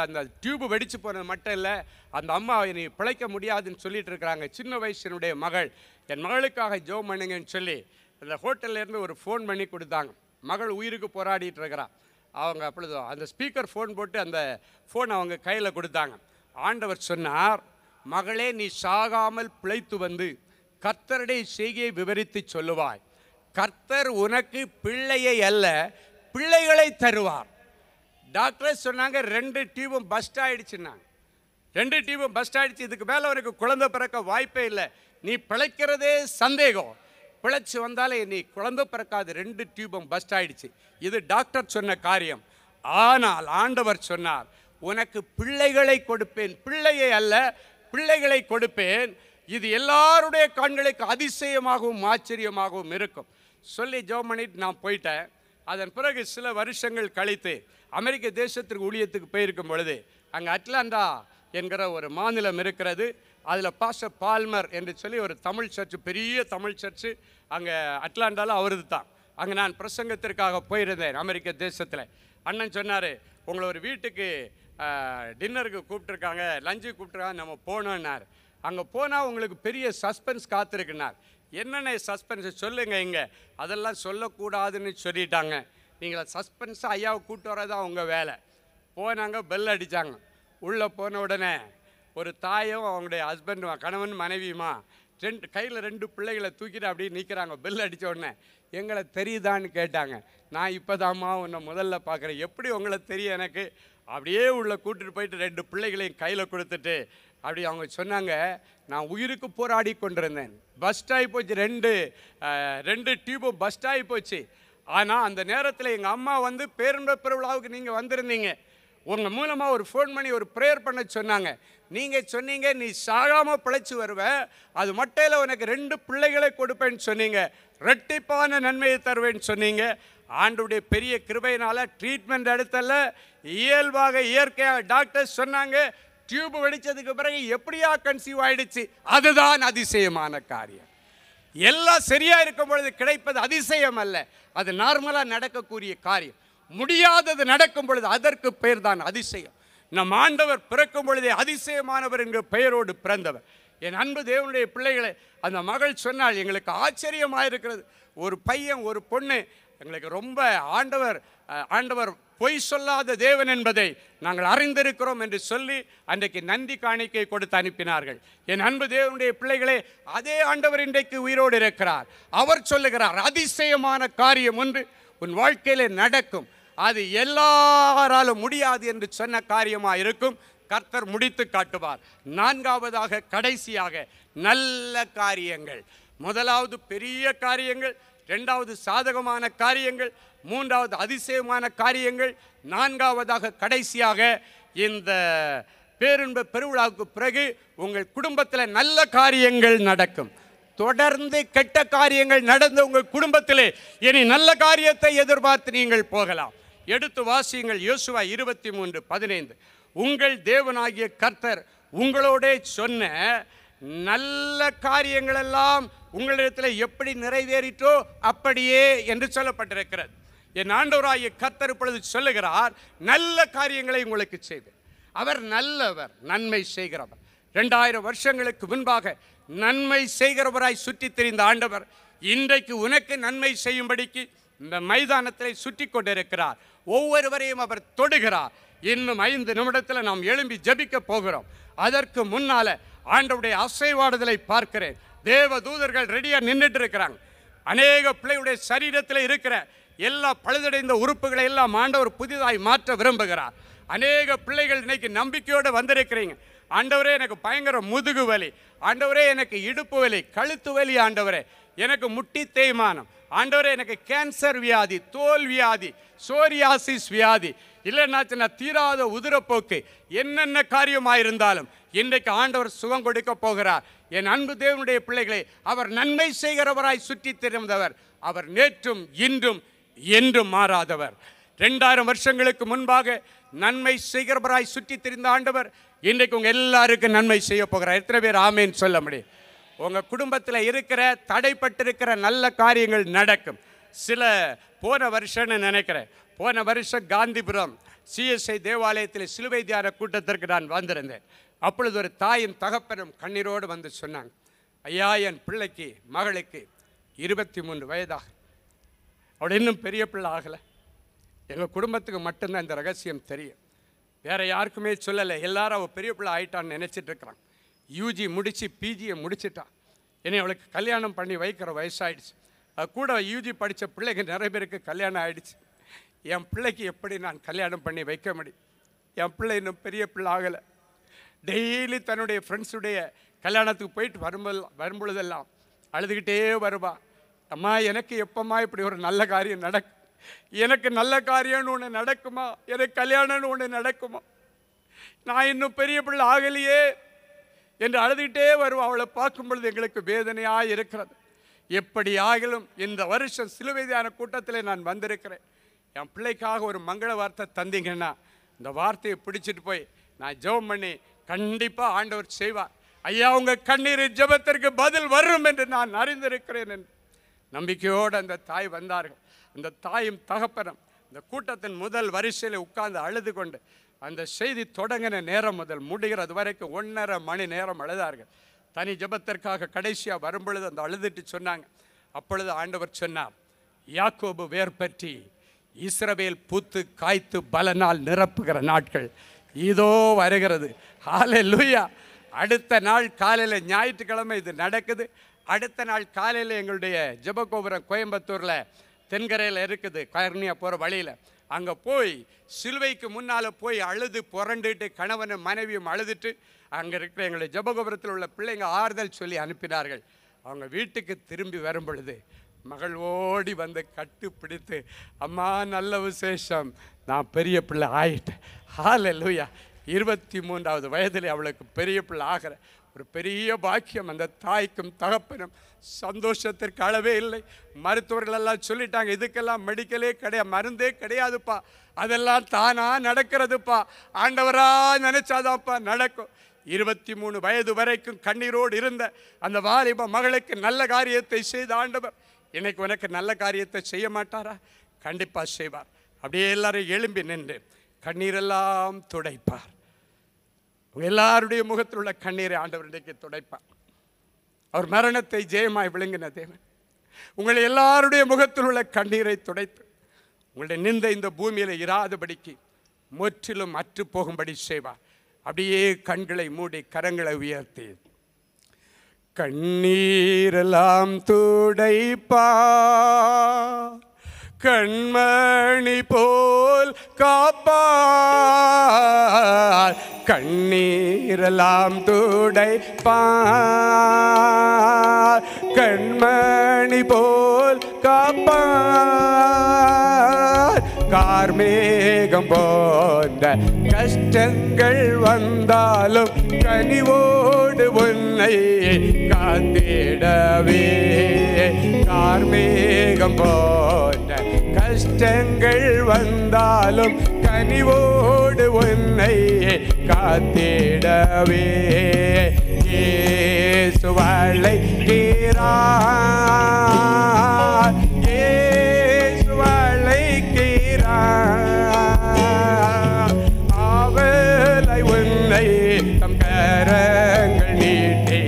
அந்த டியூப் வெடித்து போனது மட்டும் இல்லை, அந்த அம்மா நீ பிழைக்க முடியாதுன்னு சொல்லிட்டு இருக்கிறாங்க. சின்ன வயசினுடைய மகள், என் மகளுக்காக ஜெபம் பண்ணுங்கன்னு சொல்லி அந்த ஹோட்டல்லேருந்து ஒரு ஃபோன் பண்ணி கொடுத்தாங்க. மகள் உயிருக்கு போராடிட்டு இருக்கிறான். அவங்க அப்பொழுது அந்த ஸ்பீக்கர் ஃபோன் போட்டு அந்த ஃபோன் அவங்க கையில் கொடுத்தாங்க. ஆண்டவர் சொன்னார், மகளே, நீ சாகாமல் பிழைத்து வந்து கர்த்தருடைய செய்கையை விவரித்து சொல்லுவாய். கர்த்தர் உனக்கு பிள்ளையை அல்ல, பிள்ளைகளை தருவார். டாக்டர் சொன்னாங்க 2 டியூபும் பஸ்ட் ஆயிடுச்சுன்னாங்க. 2 டியூபும் பஸ்ட் ஆயிடுச்சு, இதுக்கு மேலே அவருக்கு குழந்தை பிறக்க வாய்ப்பே இல்லை, நீ பிழைக்கிறதே சந்தேகம், பிழைச்சி வந்தாலே நீ குழந்தை பிறக்காது, 2 டியூபும் பஸ்ட் ஆயிடுச்சு. இது டாக்டர் சொன்ன காரியம். ஆனால் ஆண்டவர் சொன்னார், உனக்கு பிள்ளைகளை கொடுப்பேன், பிள்ளையை அல்ல பிள்ளைகளை கொடுப்பேன். இது எல்லாருடைய கண்களுக்கு அதிசயமாகவும் ஆச்சரியமாகவும் இருக்கும் சொல்லி ஜெபம் பண்ணிட்டு நான் போயிட்டேன். அதன் பிறகு சில வருஷங்கள் கழித்து அமெரிக்க தேசத்திற்கு ஊழியத்துக்கு போயிருக்கும் பொழுது அங்கே அட்லாண்டா என்கிற ஒரு மாநிலம் இருக்கிறது. அதில் பாஸ்டர் பால்மர் என்று சொல்லி ஒரு தமிழ் சர்ச்சு, பெரிய தமிழ் சர்ச்சு அங்கே அட்லாண்டாவில் அவரது தான். அங்கே நான் பிரசங்கத்திற்காக போயிருந்தேன் அமெரிக்க தேசத்தில். அண்ணன் சொன்னார், உங்களை ஒரு வீட்டுக்கு டின்னருக்கு கூப்பிட்ருக்காங்க, லஞ்சு கூப்பிட்ருக்காங்க, நம்ம போனோன்னார். அங்கே போனால் உங்களுக்கு பெரிய சஸ்பென்ஸ் காத்திருக்குனார். என்னென்ன சஸ்பென்ஸ் சொல்லுங்கள் இங்கே, அதெல்லாம் சொல்லக்கூடாதுன்னு சொல்லிட்டாங்க. நீங்கள் சஸ்பென்ஸாக ஐயாவை கூப்பிட்டு வரதான் உங்கள் வேலை. போனாங்க, பெல் அடித்தாங்க. உள்ளே போன உடனே ஒரு தாயும் அவங்களுடைய ஹஸ்பண்டும், கணவன் மனைவியுமா, கையில் 2 பிள்ளைகளை தூக்கிட்டு அப்படியே நிற்கிறாங்க. பெல் அடித்த உடனே எங்களை தெரியுதான்னு கேட்டாங்க. நான் இப்போ தாம்மா உன்னை முதல்ல பார்க்குறேன், எப்படி உங்களை தெரியும் எனக்கு? அப்படியே உள்ளே கூட்டிட்டு போயிட்டு 2 பிள்ளைகளையும் கையில் கொடுத்துட்டு அப்படி அவங்க சொன்னாங்க, நான் உயிருக்கு போராடி கொண்டிருந்தேன், பஸ்ட் ஆகி போச்சு, 2 டியூபும் பஸ்ட் ஆகி போச்சு. ஆனால் அந்த நேரத்தில் எங்கள் அம்மா வந்து பேருந்த பெருவிழாவுக்கு நீங்கள் வந்திருந்தீங்க, உங்கள் மூலமாக ஒரு ஃபோன் பண்ணி ஒரு ப்ரேயர் பண்ண சொன்னாங்க. நீங்கள் சொன்னீங்க, நீ சாகாமல் பிழைச்சி வருவ, அது மட்டும் இல்லை உனக்கு 2 பிள்ளைகளை கொடுப்பேன்னு சொன்னீங்க, ரெட்டிப்பான நன்மையை தருவேன்னு சொன்னீங்க. ஆண்டுடைய பெரிய கிருபையினால் ட்ரீட்மெண்ட் எடுத்தல, இயல்பாக இயற்கையாக டாக்டர் சொன்னாங்க, டியூப் வெடிச்சதுக்கு பிறகு எப்படியா கன்சீவ் ஆயிடுச்சு. அதுதான் அதிசயமான காரியம். எல்லாம் சரியா இருக்கும் பொழுது கிடைப்பது அதிசயம் அல்ல, அது நார்மலாக நடக்கக்கூடிய காரியம். முடியாதது நடக்கும் பொழுது அதற்கு பெயர் தான் அதிசயம். நம் ஆண்டவர் பிறக்கும் பொழுதே அதிசயமானவர் என்கிற பெயரோடு பிறந்தவர். என் அன்பு தேவனுடைய பிள்ளைகளை, அந்த மகள் சொன்னால் எங்களுக்கு ஆச்சரியமாக இருக்கிறது. ஒரு பையன் ஒரு பொண்ணு, எங்களுக்கு ரொம்ப ஆண்டவர் பொய் சொல்லாத தேவன் என்பதை நாங்கள் அறிந்திருக்கிறோம் என்று சொல்லி அன்றைக்கு நன்றி காணிக்கை கொடுத்து அனுப்பினார்கள். என் அன்பு தேவனுடைய பிள்ளைகளே, அதே ஆண்டவர் இன்றைக்கு உயிரோடு இருக்கிறார். அவர் சொல்லுகிறார், அதிசயமான காரியம் ஒன்று உன் வாழ்க்கையிலே நடக்கும், அது எல்லாராலும் முடியாது என்று சொன்ன காரியமாக இருக்கும். கர்த்தர் முடித்து காட்டுவார். 4வதாக கடைசியாக நல்ல காரியங்கள். முதலாவது பெரிய காரியங்கள், 2வது சாதகமான காரியங்கள், 3வது அதிசயமான காரியங்கள், 4வதாக கடைசியாக இந்த பேரின்ப பெருவிழாவுக்கு பிறகு உங்கள் குடும்பத்தில் நல்ல காரியங்கள் நடக்கும். தொடர்ந்து கெட்ட காரியங்கள் நடந்த உங்கள் குடும்பத்திலே இனி நல்ல காரியத்தை எதிர்பார்த்து நீங்கள் போகலாம். எடுத்து வாசியுங்கள் யோசுவா 23:15. உங்கள் தேவனாகிய கர்த்தர் உங்களோட சொன்ன நல்ல காரியங்கள் எல்லாம் உங்களிடத்தில் எப்படி நிறைவேறிட்டோ அப்படியே என்று சொல்லப்பட்டிருக்கிறது. என் ஆண்டவராகிய கர்த்தர் இப்பொழுது சொல்லுகிறார், நல்ல காரியங்களை உங்களுக்கு செய்வேன். அவர் நல்லவர், நன்மை செய்கிறவர். 2000 வருஷங்களுக்கு முன்பாக நன்மை செய்கிறவராய் சுற்றி திரிந்த ஆண்டவர் இன்றைக்கு உனக்கு நன்மை செய்யும்படிக்கு இந்த மைதானத்தில் சுற்றி கொண்டிருக்கிறார். ஒவ்வொருவரையும் அவர் தொடுகிறார். இன்னும் 5 நிமிடத்தில் நாம் எழும்பி ஜெபிக்க போகிறோம். அதற்கு முன்னால ஆண்டவருடைய அசைவாடுதலை பார்க்கிறேன். தேவ தூதர்கள் ரெடியா நின்றுட்டு இருக்கிறாங்க. அநேக பிள்ளையுடைய சரீரத்தில் இருக்கிற எல்லா பழுதடைந்த உறுப்புகளை எல்லாம் ஆண்டவர் புதிதாய் மாற்ற விரும்புகிறார். அநேக பிள்ளைகள் இன்னைக்கு நம்பிக்கையோடு வந்திருக்கிறீங்க. ஆண்டவரே, எனக்கு பயங்கர முதுகு வலி, ஆண்டவரே எனக்கு இடுப்பு வலி, கழுத்து வலி, ஆண்டவரே எனக்கு முட்டி தேய்மானம், ஆண்டவரே எனக்கு கேன்சர் வியாதி, தோல் வியாதி, சோரியாசிஸ் வியாதி, இல்லைன்னாச்சுன்னா தீராத உதிரப்போக்கு, என்னென்ன காரியமாயிருந்தாலும் இன்றைக்கு ஆண்டவர் சுகம் கொடுக்க போகிறார். என் அன்பு தேவனுடைய பிள்ளைகளை, அவர் நன்மை செய்கிறவராய் சுற்றி திரிந்தவர். அவர் நேற்றும் இன்றும் என்றும் மாறாதவர். 2000 வருஷங்களுக்கு முன்பாக நன்மை செய்கிறவராய் சுற்றி திரிந்த ஆண்டவர் இன்றைக்கு உங்க எல்லாருக்கும் நன்மை செய்ய போகிறார். எத்தனை பேர் ஆமேன்னு சொல்ல முடியும்? உங்க குடும்பத்தில் இருக்கிற தடைப்பட்டிருக்கிற நல்ல காரியங்கள் நடக்கும். சில போன வருஷம்னு நினைக்கிறேன், போன வருஷம் காந்திபுரம் CSI தேவாலயத்தில் சிலுவை தியான கூட்டத்திற்கு நான் வந்திருந்தேன். அப்பொழுது ஒரு தாயும் தகப்பனும் கண்ணீரோடு வந்து சொன்னாங்க, ஐயா, என் பிள்ளைக்கு மகளுக்கு 23 வயதாக, அவள் இன்னும் பெரிய பிள்ளை ஆகலை. எங்கள் குடும்பத்துக்கு மட்டும்தான் இந்த ரகசியம் தெரியும், வேறு யாருக்குமே சொல்லலை. எல்லாரும் அவள் பெரிய பிள்ளை ஆயிட்டான்னு நினச்சிட்டு இருக்கிறாங்க. யூஜி முடித்து பிஜியை முடிச்சிட்டான். என்னை அவளுக்கு கல்யாணம் பண்ணி வைக்கிற வயசாகிடுச்சு. அது கூட யூஜி படித்த பிள்ளைங்க நிறைய பேருக்கு கல்யாணம் ஆகிடுச்சு. என் பிள்ளைக்கு எப்படி நான் கல்யாணம் பண்ணி வைக்க முடியும்? என் பிள்ளை இன்னும் பெரிய பிள்ளை ஆகலை. டெய்லி தன்னுடைய ஃப்ரெண்ட்ஸுடைய கல்யாணத்துக்கு போயிட்டு வரும்பொழுதெல்லாம் அழுதுகிட்டே வருவா. அம்மா, எனக்கு எப்பம்மா இப்படி ஒரு நல்ல காரியம் நடக்கும்? எனக்கு நல்ல காரியம்னு ஒன்று நடக்குமா? எனக்கு கல்யாணம்னு ஒன்று நடக்குமா? நான் இன்னும் பெரிய பிள்ளை ஆகலையே என்று அழுதுகிட்டே வருவா. அவளை பார்க்கும் பொழுது எங்களுக்கு வேதனையாக இருக்கிறது. எப்படி ஆகிலும் இந்த வருஷம் சிலுவை தியான கூட்டத்தில் நான் வந்திருக்கிறேன். என் பிள்ளைக்காக ஒரு மங்கள வார்த்தை தந்தீங்கன்னா இந்த வார்த்தையை பிடிச்சிட்டு போய் நான் ஜெபம் பண்ணி கண்டிப்பாக ஆண்டவர் செய்வார். ஐயா, உங்கள் கண்ணீர் ஜெபத்திற்கு பதில் வரும் என்று நான் அறிந்திருக்கிறேன் என்று நம்பிக்கையோடு அந்த தாய் வந்தார்கள். அந்த தாயும் தகப்பனும் இந்த கூட்டத்தின் முதல் வரிசையில் உட்கார்ந்து அழுது கொண்டு அந்த செய்தி தொடங்கின நேரம் முதல் முடிகிறது வரைக்கும் 1.5 மணி நேரம் அழுதார்கள். தனி ஜெபத்திற்காக கடைசியாக வரும்பொழுது அந்த அழுதுட்டு சொன்னாங்க. அப்பொழுது ஆண்டவர் சொன்னார், யாக்கோபு வேர் பற்றி இஸ்ரவேல் பூத்து காய்த்து பலனால் நிரப்புகிற நாட்கள் இதோ வருகிறது. ஹல்லேலூயா. அடுத்த நாள் காலையில் ஞாயிற்றுக்கிழமை இது நடக்குது. அடுத்த நாள் காலையில் எங்களுடைய ஜெபகோபுரம் கோயம்புத்தூரில் தென்கரையில் இருக்குது, கர்னியா போகிற வழியில். அங்கே போய் சிலுவைக்கு முன்னால் போய் அழுது புரண்டுட்டு கணவனும் மனைவியும் அழுதுட்டு அங்கே இருக்கிற எங்களுடைய ஜெபகோபுரத்தில் உள்ள பிள்ளைங்க ஆறுதல் சொல்லி அனுப்பினார்கள். அவங்க வீட்டுக்கு திரும்பி வரும் பொழுது மகள் ஓடி வந்து கட்டு பிடித்து, அம்மா நல்ல விசேஷம், நான் பெரிய பிள்ளை ஆயிட்டேன். ஹல்லேலூயா. 23வது வயதில் அவளுக்கு பெரிய பிள்ளை ஆகிற ஒரு பெரிய பாக்கியம். அந்த தாய்க்கும் தகப்பனும் சந்தோஷத்திற்கு அளவே இல்லை. மருத்துவர்கள் எல்லாம் சொல்லிட்டாங்க, இதுக்கெல்லாம் மெடிக்கலே கிடையாது, மருந்தே கிடையாதுப்பா, அதெல்லாம் தானா நடக்கிறதுப்பா, ஆண்டவரா நினைச்சாதான்ப்பா நடக்கும். 23 வயது வரைக்கும் கண்ணீரோடு இருந்த அந்த வாலிப மகளுக்கு நல்ல காரியத்தை செய்த ஆண்டவர் இன்னைக்கு உனக்கு நல்ல காரியத்தை செய்ய மாட்டாரா? கண்டிப்பாக செய்வார். அப்படியே எல்லாரும் எழும்பி நின்று கண்ணீரெல்லாம் துடைப்பார். உங்கள் எல்லாருடைய முகத்தில் உள்ள கண்ணீரை ஆண்டவர் இன்றைக்கு துடைப்பார். அவர் மரணத்தை ஜெயமாய் விழுங்கின தேவன் உங்களை எல்லாருடைய முகத்தில் உள்ள கண்ணீரை துடைத்து உங்களுடைய நிந்த இந்த பூமியில் இராதபடிக்கு முற்றிலும் அற்று போகும்படி செய்வார். அப்படியே கண்களை மூடி கரங்களை உயர்த்தி கண்ணீரெல்லாம் துடைப்பா, கண்மணி போல் காப்பார். கண்ணீரெல்லாம் துடைப்பார், கண்மணி போல் காப்பார். கார்மேகம் போன்ற கஷ்டங்கள் வந்தாலும் கனிவோடு உன்னை காத்திடவே. கார்மேகம் போன்ற கஷ்டங்கள் வந்தாலும் கனிவோடு உன்னை காத்திடவே. இயேசு அழைக்கிறார், இயேசு அழைக்கிறார். அவளை உன்னை தம் கரங்கள் நீட்டி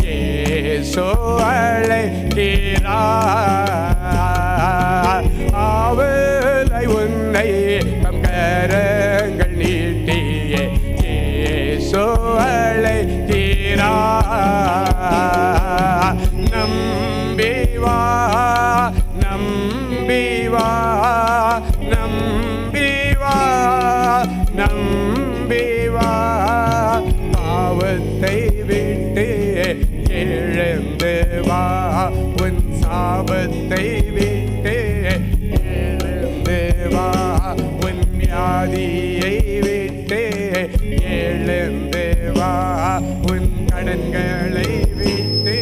இயேசு அழைக்கிறார். அவளை உன்னை தம் கரங்கள் நீட்டி இயேசு அழைக்கிறார். நம்பி வா, நம்பி வா, நம்பி வா, நம்பி வா. பாவத்தை விட்டு எழுந்து வா, உன் சாபத்தை விட்டு எழுந்து வா, உன் வியாதியை விட்டு எழுந்து வா, உன் கடன்களை விட்டு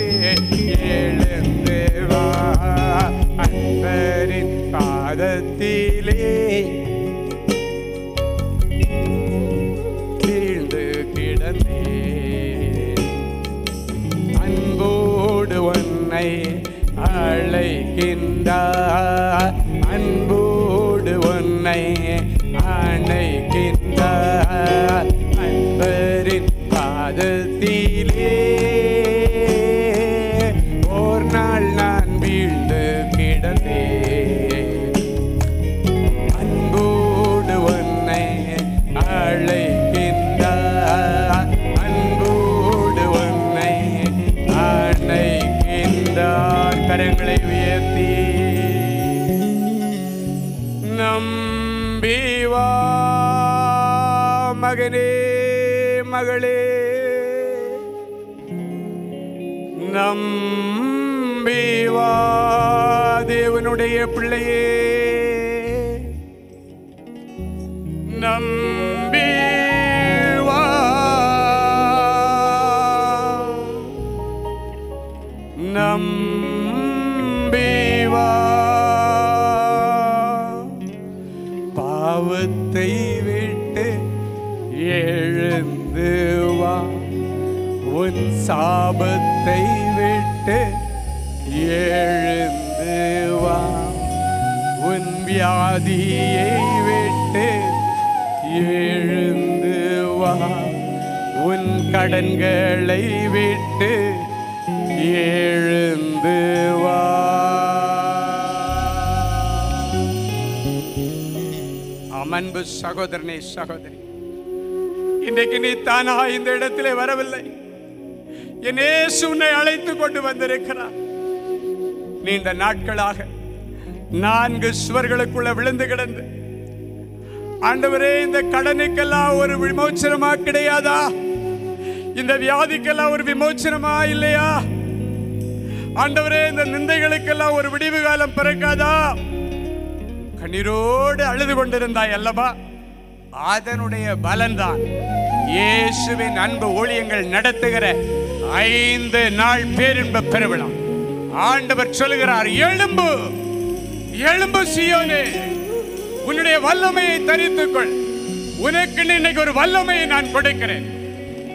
எழுந்து வா. அன்பரின் பாதத்திலே வீழ்ந்து கிடந்தே, அன்போடு உன்னை அழைக்கின்றார், அன்போடு உன்னை அணைக்கின்றார். அன்பரின் பாதத்திலே ஓர் நாள் நான் வீழ்ந்து கிடந்தேன், அன்போடு உன்னை அழைக்கின்றார், அன்போடு நம்பி வா மகனே மகளே, நம்பி வா தேவனுடைய பிள்ளையே, நம்பி வா, நம்பி வா. பாவத்தை விட்டு எழுந்து வா, உன் சாபத்தை விட்டு எழுந்து வா, உன் வியாதியை விட்டு எழுந்து வா, உன் கடன்களை விட்டு எழுந்து வா. அன்பு சகோதரனே சகோதரி, இன்றைக்கு நீ தானா இந்த இடத்திலே வரவில்லை. என் இயேசு உன்னை அழைத்து கொண்டு வந்திருக்கிறார். நீண்ட நாட்களாக 4 சுவர்களுக்குள்ள விழுந்து கிடந்து, ஆண்டவரே இந்த கடனுக்கெல்லாம் ஒரு விமோச்சனமா கிடையாதா? இந்த வியாதிக்கெல்லாம் ஒரு விமோச்சனமா இல்லையா? ஆண்டவரே இந்த நிந்தைகளுக்கெல்லாம் ஒரு விடிவு காலம் பிறக்காதா? கண்ணீரோடு அழுது கொண்டிருந்தாய் அல்லவா? அதனுடைய பலன்தான் இயேசுவின் அன்பு ஊழியங்கள் நடத்துகிற 5 நாள் பேரின்ப பெருவிழா. ஆண்டவர் சொல்லுகிறார், எழும்பு எழும்பு சீயோனே, உன்னுடைய வல்லமையை தரித்துக்கொள். உனக்கு இன்னைக்கு ஒரு வல்லமையை நான் கொடுக்கிறேன்.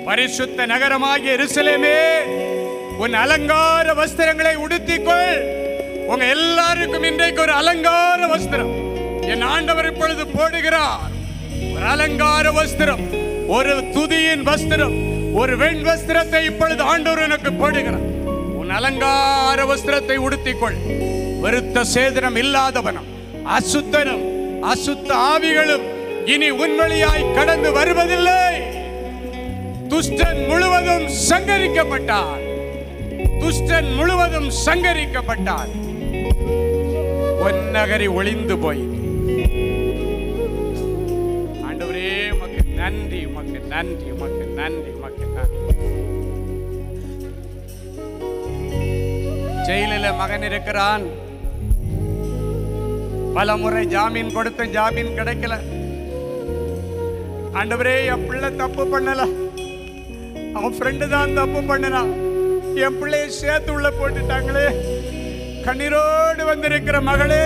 பரிசுத்த நகரமாகிய எருசலேமே, உன் அலங்கார வஸ்திரங்களை உடுத்திக்கொள். உங்க எல்லாருக்கும் இன்றைக்கு ஒரு அலங்கார வஸ்திரம் என் ஆண்டவர் இப்பொழுது போடுகிறார். ஒரு அலங்கார வஸ்திரம், ஒரு துதியின் வஸ்திரம், ஒரு வெண் வஸ்திரத்தை இப்பொழுது ஆண்டவர் எனக்கு போடுகிறார். உன் அலங்கார வஸ்திரத்தை உடுத்திக்கொள். வருத்த சேதனம் இல்லாதவனும் அசுத்தனும் அசுத்த ஆவிகளும் இனி உன் வழியாய் கடந்து வருவதில்லை. துஷ்டன் முழுவதும் சங்கரிக்கப்பட்டார். துஷ்டன் முழுவதும் சங்கரிக்கப்பட்டார். பொன்னகரி ஒளிந்து போய். ஆண்டவரே உமக்கு நன்றி, உமக்கு நன்றி, உமக்கு நன்றி, உமக்கு நன்றி. ஜெயிலில் மகன் இருக்கிறான். பல முறை ஜாமீன் கொடுத்து ஜாமீன் கிடைக்கல. ஆண்டவரே என் பிள்ளை தப்பு பண்ணல, அவன் ஃப்ரெண்டு தான் தப்பு பண்ணனா, என் பிள்ளையை சேர்த்து உள்ள போட்டுட்டாங்களே. கண்ணீரோடு வந்திருக்கிற மகளே,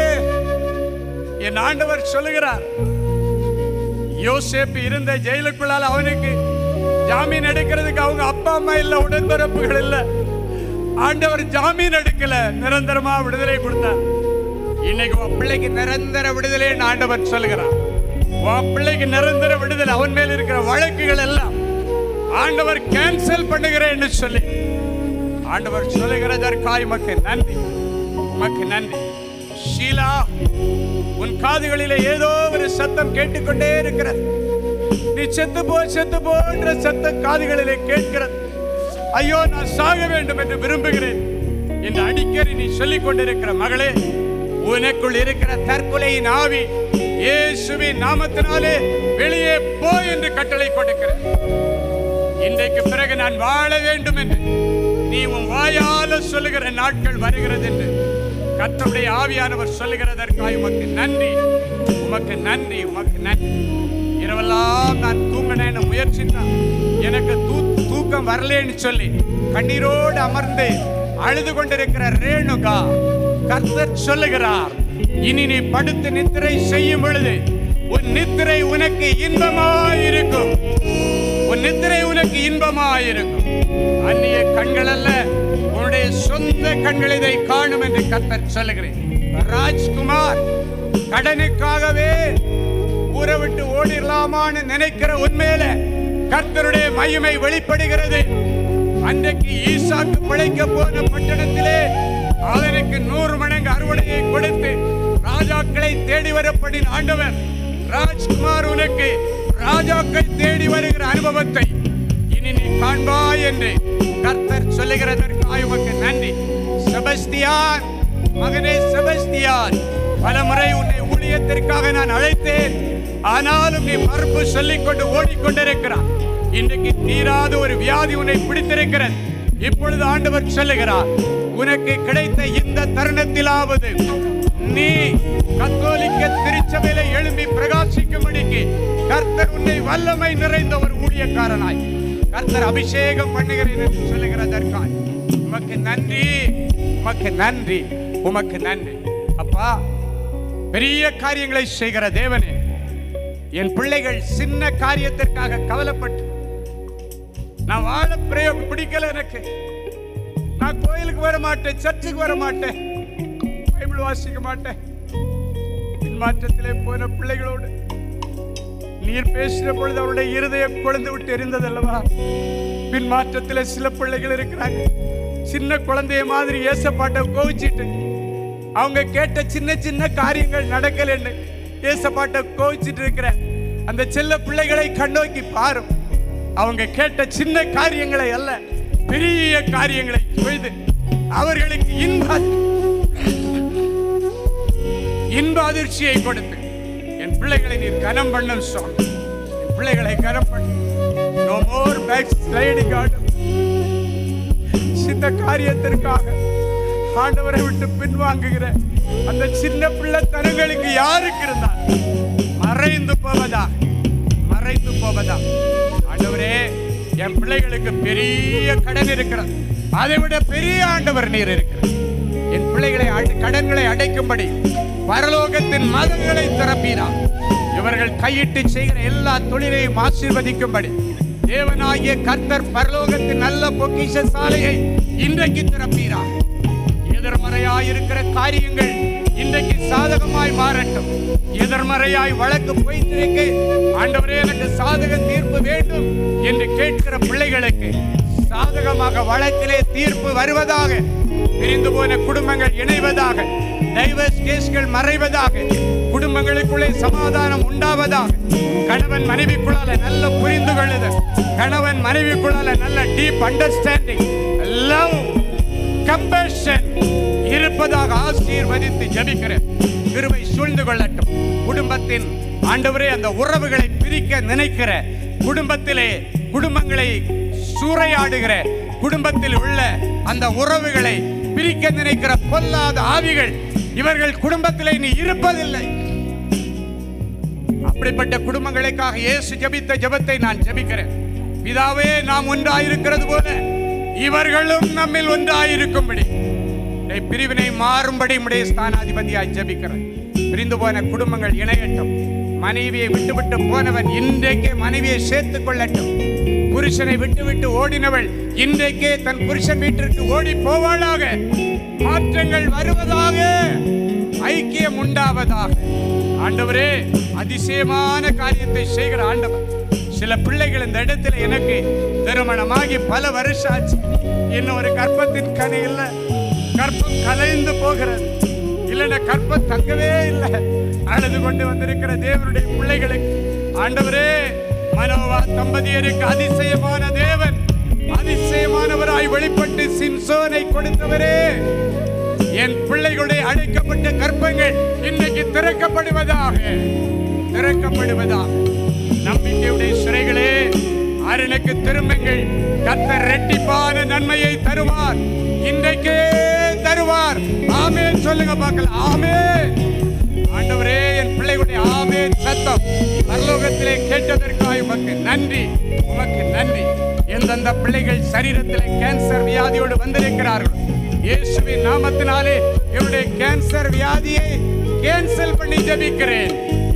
என் ஆண்டவர் சொல்லுகிறார், யோசேப்பு இருந்த ஜெயிலுக்குள்ளால் அவனுக்கு ஜாமீன் எடுக்கிறதுக்கு அவங்க அப்பா அம்மா இல்ல, உடன்பிறப்புகள் இல்ல. ஆண்டவர் ஜாமீன் எடுக்கல, நிரந்தரமா விடுதலை கொடுத்தார். இன்னைக்கு உன் பிள்ளைக்கு நிரந்தர விடுதலை ஆண்டவர் சொல்லுகிறார். உன் பிள்ளைக்கு நிரந்தர விடுதலை. அவன் மேல் இருக்கிற வழக்குகள் எல்லாம் ஆண்டவர் கேன்சல் பண்ணுகிறேன்னு சொல்லி ஆண்டவர் சொல்லுகிறதற்காய் உமக்கு நன்றி, உமக்கு நன்றி. ஷீலா, உன் காதுகளிலே ஏதோ ஒரு சத்தம் கேட்டுக்கொண்டே இருக்கிறது. நீ செத்து போன்ற சத்தம் காதுகளிலே கேட்கிறது. ஐயோ நான் சாக வேண்டும் என்று விரும்புகிறேன் என்று அடிக்கடி நீ சொல்லிக் கொண்டிருக்கிற மகளே, உனக்குள் இருக்கிற தற்கொலையின் ஆவி இயேசுவின் நாமத்தினாலே வெளியே போ என்று கட்டளை கொடுக்கிறேன். இன்றைக்கு பிறகு நான் வாழ வேண்டும் என்று நீ உன் வாயால சொல்லுகிற நாட்கள் வருகிறது என்று கர்த்தருடைய ஆவியானவர் சொல்லுகிறதற்காக உமக்கு நன்றி, உமக்கு நன்றி, உமக்கு நன்றி. இரவெல்லாம் நான் தூங்கினேன்னு முயற்சித்தான், எனக்கு தூக்கம் வரலேன்னு சொல்லி கண்ணீரோடு அமர்ந்து அழுது கொண்டிருக்கிற ரேணுகா, கர்த்தர் சொல்லுகிறார், இனி நீ படுத்து நித்திரை செய்யும் பொழுது உன் நித்திரை உனக்கு இன்பமாயிருக்கும். உன் நித்திரை உனக்கு இன்பமாயிருக்கும். அந்நிய கண்கள் அல்ல, உன்னுடைய சொந்த கண்கள் இதை காணும் என்று கர்த்தர் சொல்லுகிறேன். ராஜ்குமார், கடனுக்காகவே ஊரை விட்டு ஓடிடலாமான்னு நினைக்கிற உண்மையில கர்த்தருடைய மகிமை வெளிப்படுகிறது. அன்றைக்கு ஈசாக்கு பிழைக்க போன பட்டணத்திலே அவனுக்கு 100 மடங்கு அறுவடையை கொடுத்து ராஜாக்களை தேடி வரப்படின ஆண்டவர், ராஜ்குமார் உனக்கு ராஜாக்கள் தேடி வருகிற அனுபவத்தை இனி நீ காண்பாய் என்று கர்த்தர் சொல்லுகிறதற்காக உமக்கு நன்றி. செபஸ்தியான், மகனே செபஸ்தியான், பல முறை உன்னை ஊழியத்திற்காக நான் அழைத்தேன். ஆனாலும் நீ மறுப்பு சொல்லிக்கொண்டு ஓடிக்கொண்டிருக்கிறார். இன்றைக்கு தீராத ஒரு வியாதி உன்னை பிடித்திருக்கிறது. இப்பொழுது ஆண்டவர் சொல்லுகிறார், உனக்கு கிடைத்த இந்த தருணத்திலாவது நீ கத்தோலிக்க திருச்சபையில எழும்பி பிரகாசிக்கும்படிக்கு கர்த்தர் உன்னை வல்லமை நிறைந்த ஒரு ஊழியக்காரனாய் கர்த்தர் அபிஷேகம் பண்ணுகிறேன் என்று சொல்லுகிறதற்காய் உமக்கு நன்றி, உமக்கு நன்றி, உமக்கு நன்றி. அப்பா, பெரிய காரியங்களை செய்கிற தேவனே, என் பிள்ளைகள் சின்ன காரியத்திற்காக கவலைப்பட்டு நான் வாழ பிடிக்கல, எனக்கு நான் கோயிலுக்கு வர மாட்டேன், சர்ச்சுக்கு வர மாட்டேன், பைபிள் வாசிக்க மாட்டேன். பின்மாற்றத்திலே போன பிள்ளைகளோடு நீர் பேசின பொழுது அவருடைய இருதயம் கொழுந்து விட்டு எரிந்ததல்லவா? பின்மாற்றத்திலே சில பிள்ளைகள் இருக்கிறாங்க, சின்ன குழந்தைய மாதிரி ஏசப்பாட்ட கோவிச்சிட்டு அவங்க கேட்ட சின்ன சின்ன காரியங்கள் நடக்கலன்னு ஏசப்பாட்ட கோவிச்சிட்டு இருக்கிற அந்த செல்ல பிள்ளைகளை கண்ணோக்கி பாரும். அவங்க கேட்ட சின்ன காரியங்களை அல்ல, பெரிய காரியங்களை செய்து அவர்களுக்கு இன்ப அதிர்ச்சியை கொடுத்து என் பிள்ளைகளை நீர் கனம் பண்ணும் சுவாமி. என் பிள்ளைகளை கனம் பண்ணு. No more backsliding God. சின்ன காரியத்திற்காக ஆண்டவரை விட்டு பின்வாங்குகிற அந்த சின்ன பிள்ளை தனங்களுக்கு யாருக்கு இருந்தால் மறைந்து போவதா, மறைந்து போவதா. ஆண்டவரே, என் பிள்ளைகளுக்கு பெரிய கடன் இருக்கிறது, அதை விட பெரிய ஆண்டவர் நீர் இருக்கிறார். என் பிள்ளைகளை கடன்களை அடைக்கும்படி பரலோகத்தின் மதங்களை திறப்பீரார். இவர்கள் கையிட்டு செய்கிற எல்லா தொழிலையும் ஆசீர்வதிக்கும்படி தேவனாகிய கர்த்தர் பரலோகத்தின் நல்ல பொக்கிஷ சாலையை இன்றைக்கு திறப்பீரார். எதிர்மறையாய் இருக்கிற காரியங்கள் இன்றைக்கு சாதகமாய் மாறட்டும். எதிர்மறையாய் வழக்கு போய்த்திருக்க ஆண்டவரே எனக்கு சாதக தீர்ப்பு வேண்டும் என்று கேட்கிற பிள்ளைகளுக்கு சாதகமாக வழக்கிலே தீர்ப்பு வருவதாக, பிரிந்து போன குடும்பங்கள் இணைவதாக, டைவர்ஸ் கேஸ்கள் மறைவதாக, குடும்பங்களுக்குள்ளே சமாதானம் உண்டாவதாக, கணவன் மனைவிக்குள்ளால நல்ல புரிந்து கொள்ளுதல், கணவன் மனைவிக்குள்ளால நல்ல டீப் அண்டர்ஸ்டாண்டிங், லவ், கம்பேஷன் இருப்பதாக ஆசீர்வதித்து ஜெபிக்கிறேன். கிருபை சூழ்ந்து கொள்ளட்டும். குடும்பத்தின் ஆண்டவரே, அந்த உறவுகளை பிரிக்க நினைக்கிற குடும்பத்திலே குடும்பங்களை சூறையாடுகிற குடும்பத்தில் உள்ள அந்த உறவுகளை பிரிக்க நினைக்கிற பொல்லாத ஆவிகள் இவர்கள் குடும்பத்திலே நீ இருப்பதில்லை. அப்படிப்பட்ட குடும்பங்களுக்காக இயேசு ஜெபித்த ஜெபத்தை நான் ஜெபிக்கிறேன். பிதாவே, நாம் ஒன்றாயிருக்கிறது போல இவர்களும் நம்மில் ஒன்றாயிருக்கும்படி பிரிவினை மாறும்படி உம்முடைய ஸ்தானாதிபதியாய் ஜெபிக்கிறேன். பிரிந்து போன குடும்பங்கள் இணையட்டும். மனைவியை விட்டுவிட்டு போனவன் இன்றைக்கே மனைவியை சேர்த்துக் கொள்ளட்டும். புருஷனை விட்டுவிட்டு ஓடினவள் இன்றைக்கே தன் புருஷன் வீட்டிற்கு ஓடி போவாளாக. மாற்றங்கள் வருவதாக, ஐக்கியம் உண்டாவதாக. ஆண்டவரே, அதிசயமான காரியத்தை செய்கிற ஆண்டவர். சில பிள்ளைகள் இந்த இடத்துல எனக்கு திருமணமாகி பல வருஷம் ஆச்சு, இன்னும் ஒரு கர்ப்பத்தின் கனி இல்லை, கர்ப்பம் கலைந்து போகிறது, இல்லைன்னா கர்ப்பம் தங்கவே இல்லை, அழுது கொண்டு வந்திருக்கிற தேவனுடைய பிள்ளைகளுக்கு ஆண்டவரே, மனோவா தம்பதியருக்கு அதிசயமான தேவன், அதிசயமானவராய் வெளிப்பட்டு சிம்சோனை கொடுத்தவரே, என் பிள்ளைகளுடைய அடைக்கப்பட்ட கர்ப்பங்கள் இன்னைக்கு திறக்கப்படுவதாக, திறக்கப்படுவதாக. நம்பிக்கையுடைய சிறைகளே, அரணுக்கு திரும்புங்கள். கர்த்தர் இரட்டிப்பான நன்மையை தருவார், இன்றைக்கே தருவார். ஆமென் சொல்லுங்க பார்க்கலாம். ஆமென். ஆண்டவரே, என் பிள்ளைகளுடைய ஆமென் சத்தம் பரலோகத்திலே கேட்டதற்காக உமக்கு நன்றி, உமக்கு நன்றி. எந்தெந்த பிள்ளைகள் சரீரத்திலே கேன்சர் வியாதியோடு வந்திருக்கிறார்கள், இயேசுவின் நாமத்தினாலே இவருடைய கேன்சர் வியாதியை கேன்சல் பண்ணி ஜெபிக்கிறேன்.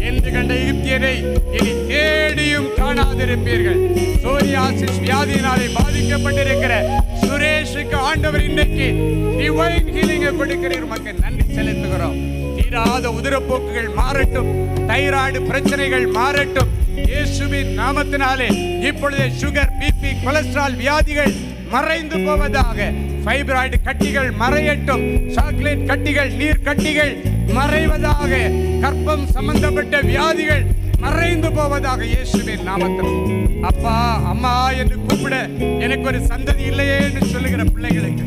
என்று கண்ட எகிப்தியரை இனி தேடியும் காணாதிருப்பீர்கள். சோரியாசிஸ் வியாதியினாலே பாதிக்கப்பட்டிருக்கிற சுரேஷுக்கு ஆண்டவர் இன்றைக்கு டிவைன் ஹீலிங் கொடுக்கிறீர். உமக்கு நன்றி செலுத்துகிறோம். தீராத உதிரப்போக்குகள் மாறட்டும், தைராய்டு பிரச்சனைகள் மாறட்டும் இயேசுவின் நாமத்தினாலே. இப்பொழுது சுகர், பிபி, கொலஸ்ட்ரால் வியாதிகள் மறைந்து போவதாக. ஃபைப்ராய்டு கட்டிகள் மறையட்டும், சாக்லேட் கட்டிகள், நீர் கட்டிகள் மறைவதாக. கர்ப்பம் சம்பந்தப்பட்ட வியாதிகள் மறைந்து போவதாக இயேசுவின் நாமத்தில். அப்பா, அம்மா என்று கூப்பிட எனக்கு ஒரு சந்ததி இல்லையே என்று சொல்லுகிற பிள்ளைகளுக்கு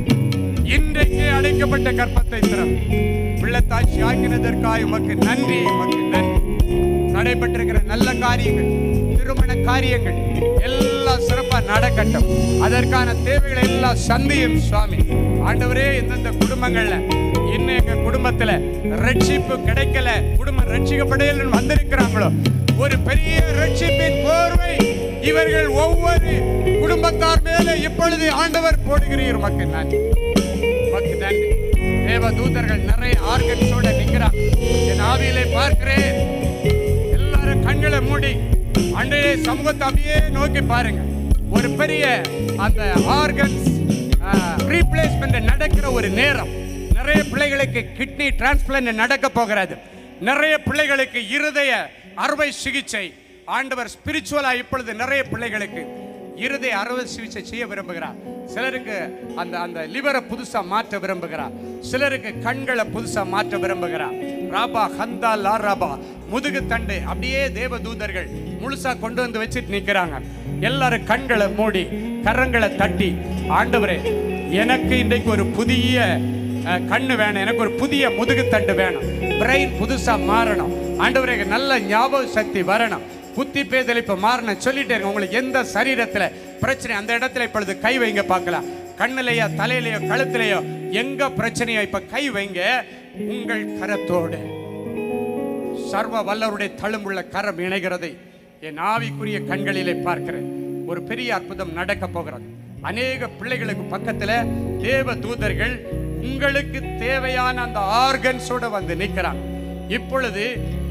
இன்றைக்கே அடைக்கப்பட்ட கற்பத்தை திறம் பிள்ளைத்தாட்சி ஆக்கினதற்காக உமக்கு நன்றி, உமக்கு நன்றி. நடைபெற்றிருக்கிற நல்ல காரியங்கள், திருமண காரியங்கள் எல்லாம் சிறப்பா நடக்கட்டும். அதற்கான தேவைகளை எல்லாம் சந்தியும் சுவாமி. ஆண்டவரே, எந்தெந்த குடும்பங்கள்ல இன்னும் எங்க குடும்பத்துல ரட்சிப்பு கிடைக்கல, குடும்பம் ரட்சிக்கப்படையில் வந்திருக்கிறாங்களோ, ஒரு பெரிய ரட்சிப்பின் போர்வை இவர்கள் ஒவ்வொரு குடும்பத்தார் மேல இப்பொழுது ஆண்டவர் போடுகிறீர். உமக்கு நன்றி, உமக்கு நன்றி. தேவ தூதர்கள் நிறைய ஆர்கன்ஸோட நிற்கிறாங்க. என் ஆவியிலே பார்க்கிறேன். எல்லாரும் கண்களை மூடி அன்றைய சமூகத்தை அப்படியே நோக்கி பாருங்க. ஒரு பெரிய அந்த ஆர்கன்ஸ் ரீப்ளேஸ்மெண்ட் நடக்கிற ஒரு நேரம். நிறைய பிள்ளைகளுக்கு கிட்னி டிரான்ஸ்பிளான்ட் நடக்க போகிறது. நிறைய பிள்ளைகளுக்கு இருதய அறுவை சிகிச்சை ஆண்டவர் ஸ்பிரிச்சுவலா இப்பொழுது நிறைய பிள்ளைகளுக்கு இருதய அறுவை சிகிச்சை செய்ய விரும்புகிறார். சிலருக்கு அந்த அந்த லிவரை புதுசா மாற்ற விரும்புகிறார். சிலருக்கு கண்களை புதுசா மாற்ற விரும்புகிறார். ராபா ஹந்தா லா ராபா முதுகு தண்டு அப்படியே தேவ தூதர்கள் முழுசா கொண்டு வந்து வச்சுட்டு நிற்கிறாங்க. எல்லாரும் கண்களை மூடி கரங்களை தட்டி, ஆண்டவரே, எனக்கு இன்றைக்கு ஒரு புதிய கண்ணு வேணும், எனக்கு ஒரு புதிய முதுகு தண்டு வேணும், பிரெயின் புதுசா மாறணும், ஆண்டவரே நல்ல ஞாபக சக்தி வரணும், புத்தி பேதலிப்பு மாறணும் சொல்லிட்டே இருங்க. உங்களுக்கு எந்த சரீரத்துல பிரச்சனை அந்த இடத்துல இப்பொழுது கை வைங்க பார்க்கலாம். கண்ணிலையோ தலையிலையோ கழுத்திலையோ எங்க பிரச்சனையோ இப்ப கை வைங்க. உங்கள் கரத்தோடு சர்வ வல்லவருடைய தழும்புள்ள கரம் இணைகிறதை என் ஆவிக்குரிய கண்களிலே பார்க்கிறேன். ஒரு பெரிய அற்புதம் நடக்க போகிறது. அநேக பிள்ளைகளுக்கு பக்கத்துல தேவ தூதர்கள் உங்களுக்கு தேவையான அந்த ஆர்கன்ஸோட வந்து நிற்கிறாங்க. இப்பொழுது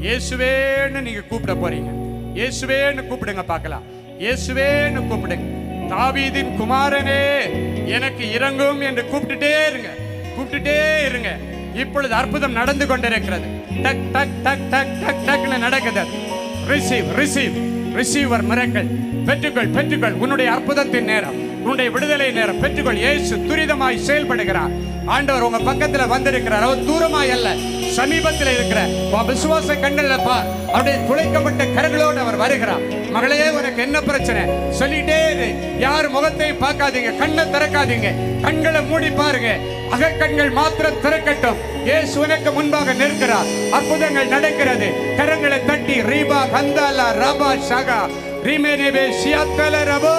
இயேசுவேன்னு நீங்க கூப்பிட போறீங்க. இயேசுவேன்னு கூப்பிடுங்க பார்க்கலாம். இயேசுவேன்னு கூப்பிடுங்க. தாவீதின் குமாரனே எனக்கு இரங்கும் என்று கூப்பிட்டுட்டே இருங்க, கூப்பிட்டுட்டே இருங்க. இப்பொழுது அற்புதம் நடந்து கொண்டிருக்கிறது. டக் டக் டக் டக் டக் டக்னு நடக்குது. Receive receive receiver miracle. பெற்றுக்கொள் பெற்றுக்கொள். உன்னுடைய அற்புதத்தின் நேரம், உன்னுடைய விடுதலை நேரம் பெற்றுக்கொள். இயேசு துரிதமாய் செயல்படுகிறார். ஆண்டவர் உங்க பக்கத்துல வந்திருக்கிறார். அவர் தூரமாய் அல்ல, சமீபத்தில் இருக்கிற விசுவாச கண்கள்ல பார். அவருடைய துளைக்கப்பட்ட கரங்களோடு அவர் வருகிறார். மகளே, உனக்கு என்ன பிரச்சனை சொல்லிட்டே இரு. யார் முகத்தை பார்க்காதீங்க, கண்ணை திறக்காதீங்க, கண்களை மூடி பாருங்க. அகக்கண்கள் மாத்திரம் திறக்கட்டும். இயேசு உனக்கு முன்பாக நிற்கிறார். அற்புதங்கள் நடக்கிறது. கரங்களை தட்டி ரீபா கந்தாலா ரபா ஷகா ரீமேனேபே சியாத்தல ரபோ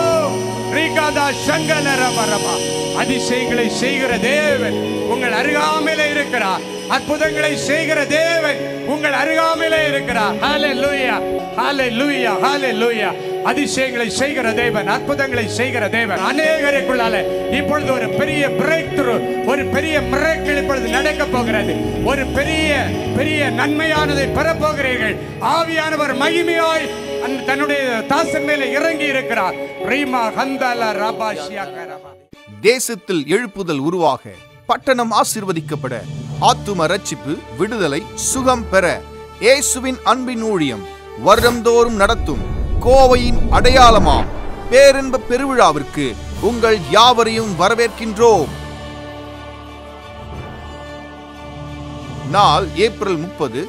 ரீகாதா ஷங்கல ரபா ரபா. அதிசயங்களை செய்கிற தேவன் உங்கள் அருகாமையிலே இருக்கிறார். அற்புதங்களை செய்கிற தேவன் உங்கள் அருகாமையிலே இருக்கிறார். ஹல்லேலூயா ஹல்லேலூயா ஹல்லேலூயா. அதிசயங்களை செய்கிற தேவன், அற்புதங்களை செய்கிற தேவன் அநேகருக்குள்ளால இப்பொழுது ஒரு பெரிய பிரேக் த்ரூ, ஒரு பெரிய மிரக்கல் இப்பொழுது நடக்க போகிறது. ஒரு பெரிய பெரிய நன்மையானதை பெறப்போகிறீர்கள். ஆவியானவர் மகிமையாய் தன்னுடைய தாசன் மேலே இறங்கி இருக்கிறார். ரீமா ஹந்தாலா ரபா ஷியாகரபா. தேசத்தில் எழுப்புதல் உருவாக, பட்டணம் ஆசீர்வதிக்கப்பட, ஆத்தும ரட்சிப்பு, விடுதலை, சுகம் பெற இயேசுவின் அன்பின் ஊழியம் வருடந்தோறும் நடத்தும் கோவையின் அடையாளமாம் பேரின்ப பெருவிழாவிற்கு உங்கள் யாவரையும் வரவேற்கின்றோம். நாள் ஏப்ரல் 30,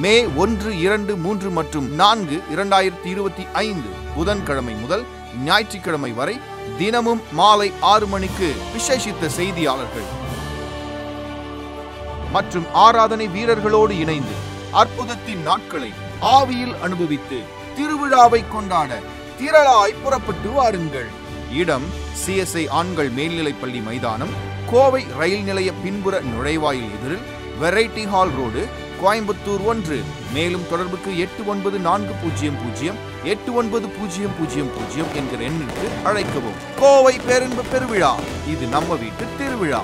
மே 1, 2, 3 மற்றும் 4, 2025 புதன்கிழமை முதல் ஞாயிற்றுக்கிழமை வரை தினமும் மாலை 6 மணிக்கு விசேஷித்த செய்தியாளர்கள் மற்றும் ஆராதனை வீரர்களோடு இணைந்து அற்புதத்தின் நாட்களை ஆவியில் அனுபவித்து திருவிழாவை கொண்டாட திரளாய் புறப்பட்டு வாருங்கள். இடம் CSI ஆண்கள் மேல்நிலைப்பள்ளி மைதானம், கோவை ரயில் நிலைய பின்புற நுழைவாயில் எதிரில், வெரைட்டி ஹால் ரோடு, கோயம்புத்தூர் 1. மேலும் தொடர்புக்கு 8940089000 என்கிற எண்ணிற்கு அழைக்கவும். கோவை பேரின்ப பெருவிழா, இது நம்ம வீட்டு திருவிழா.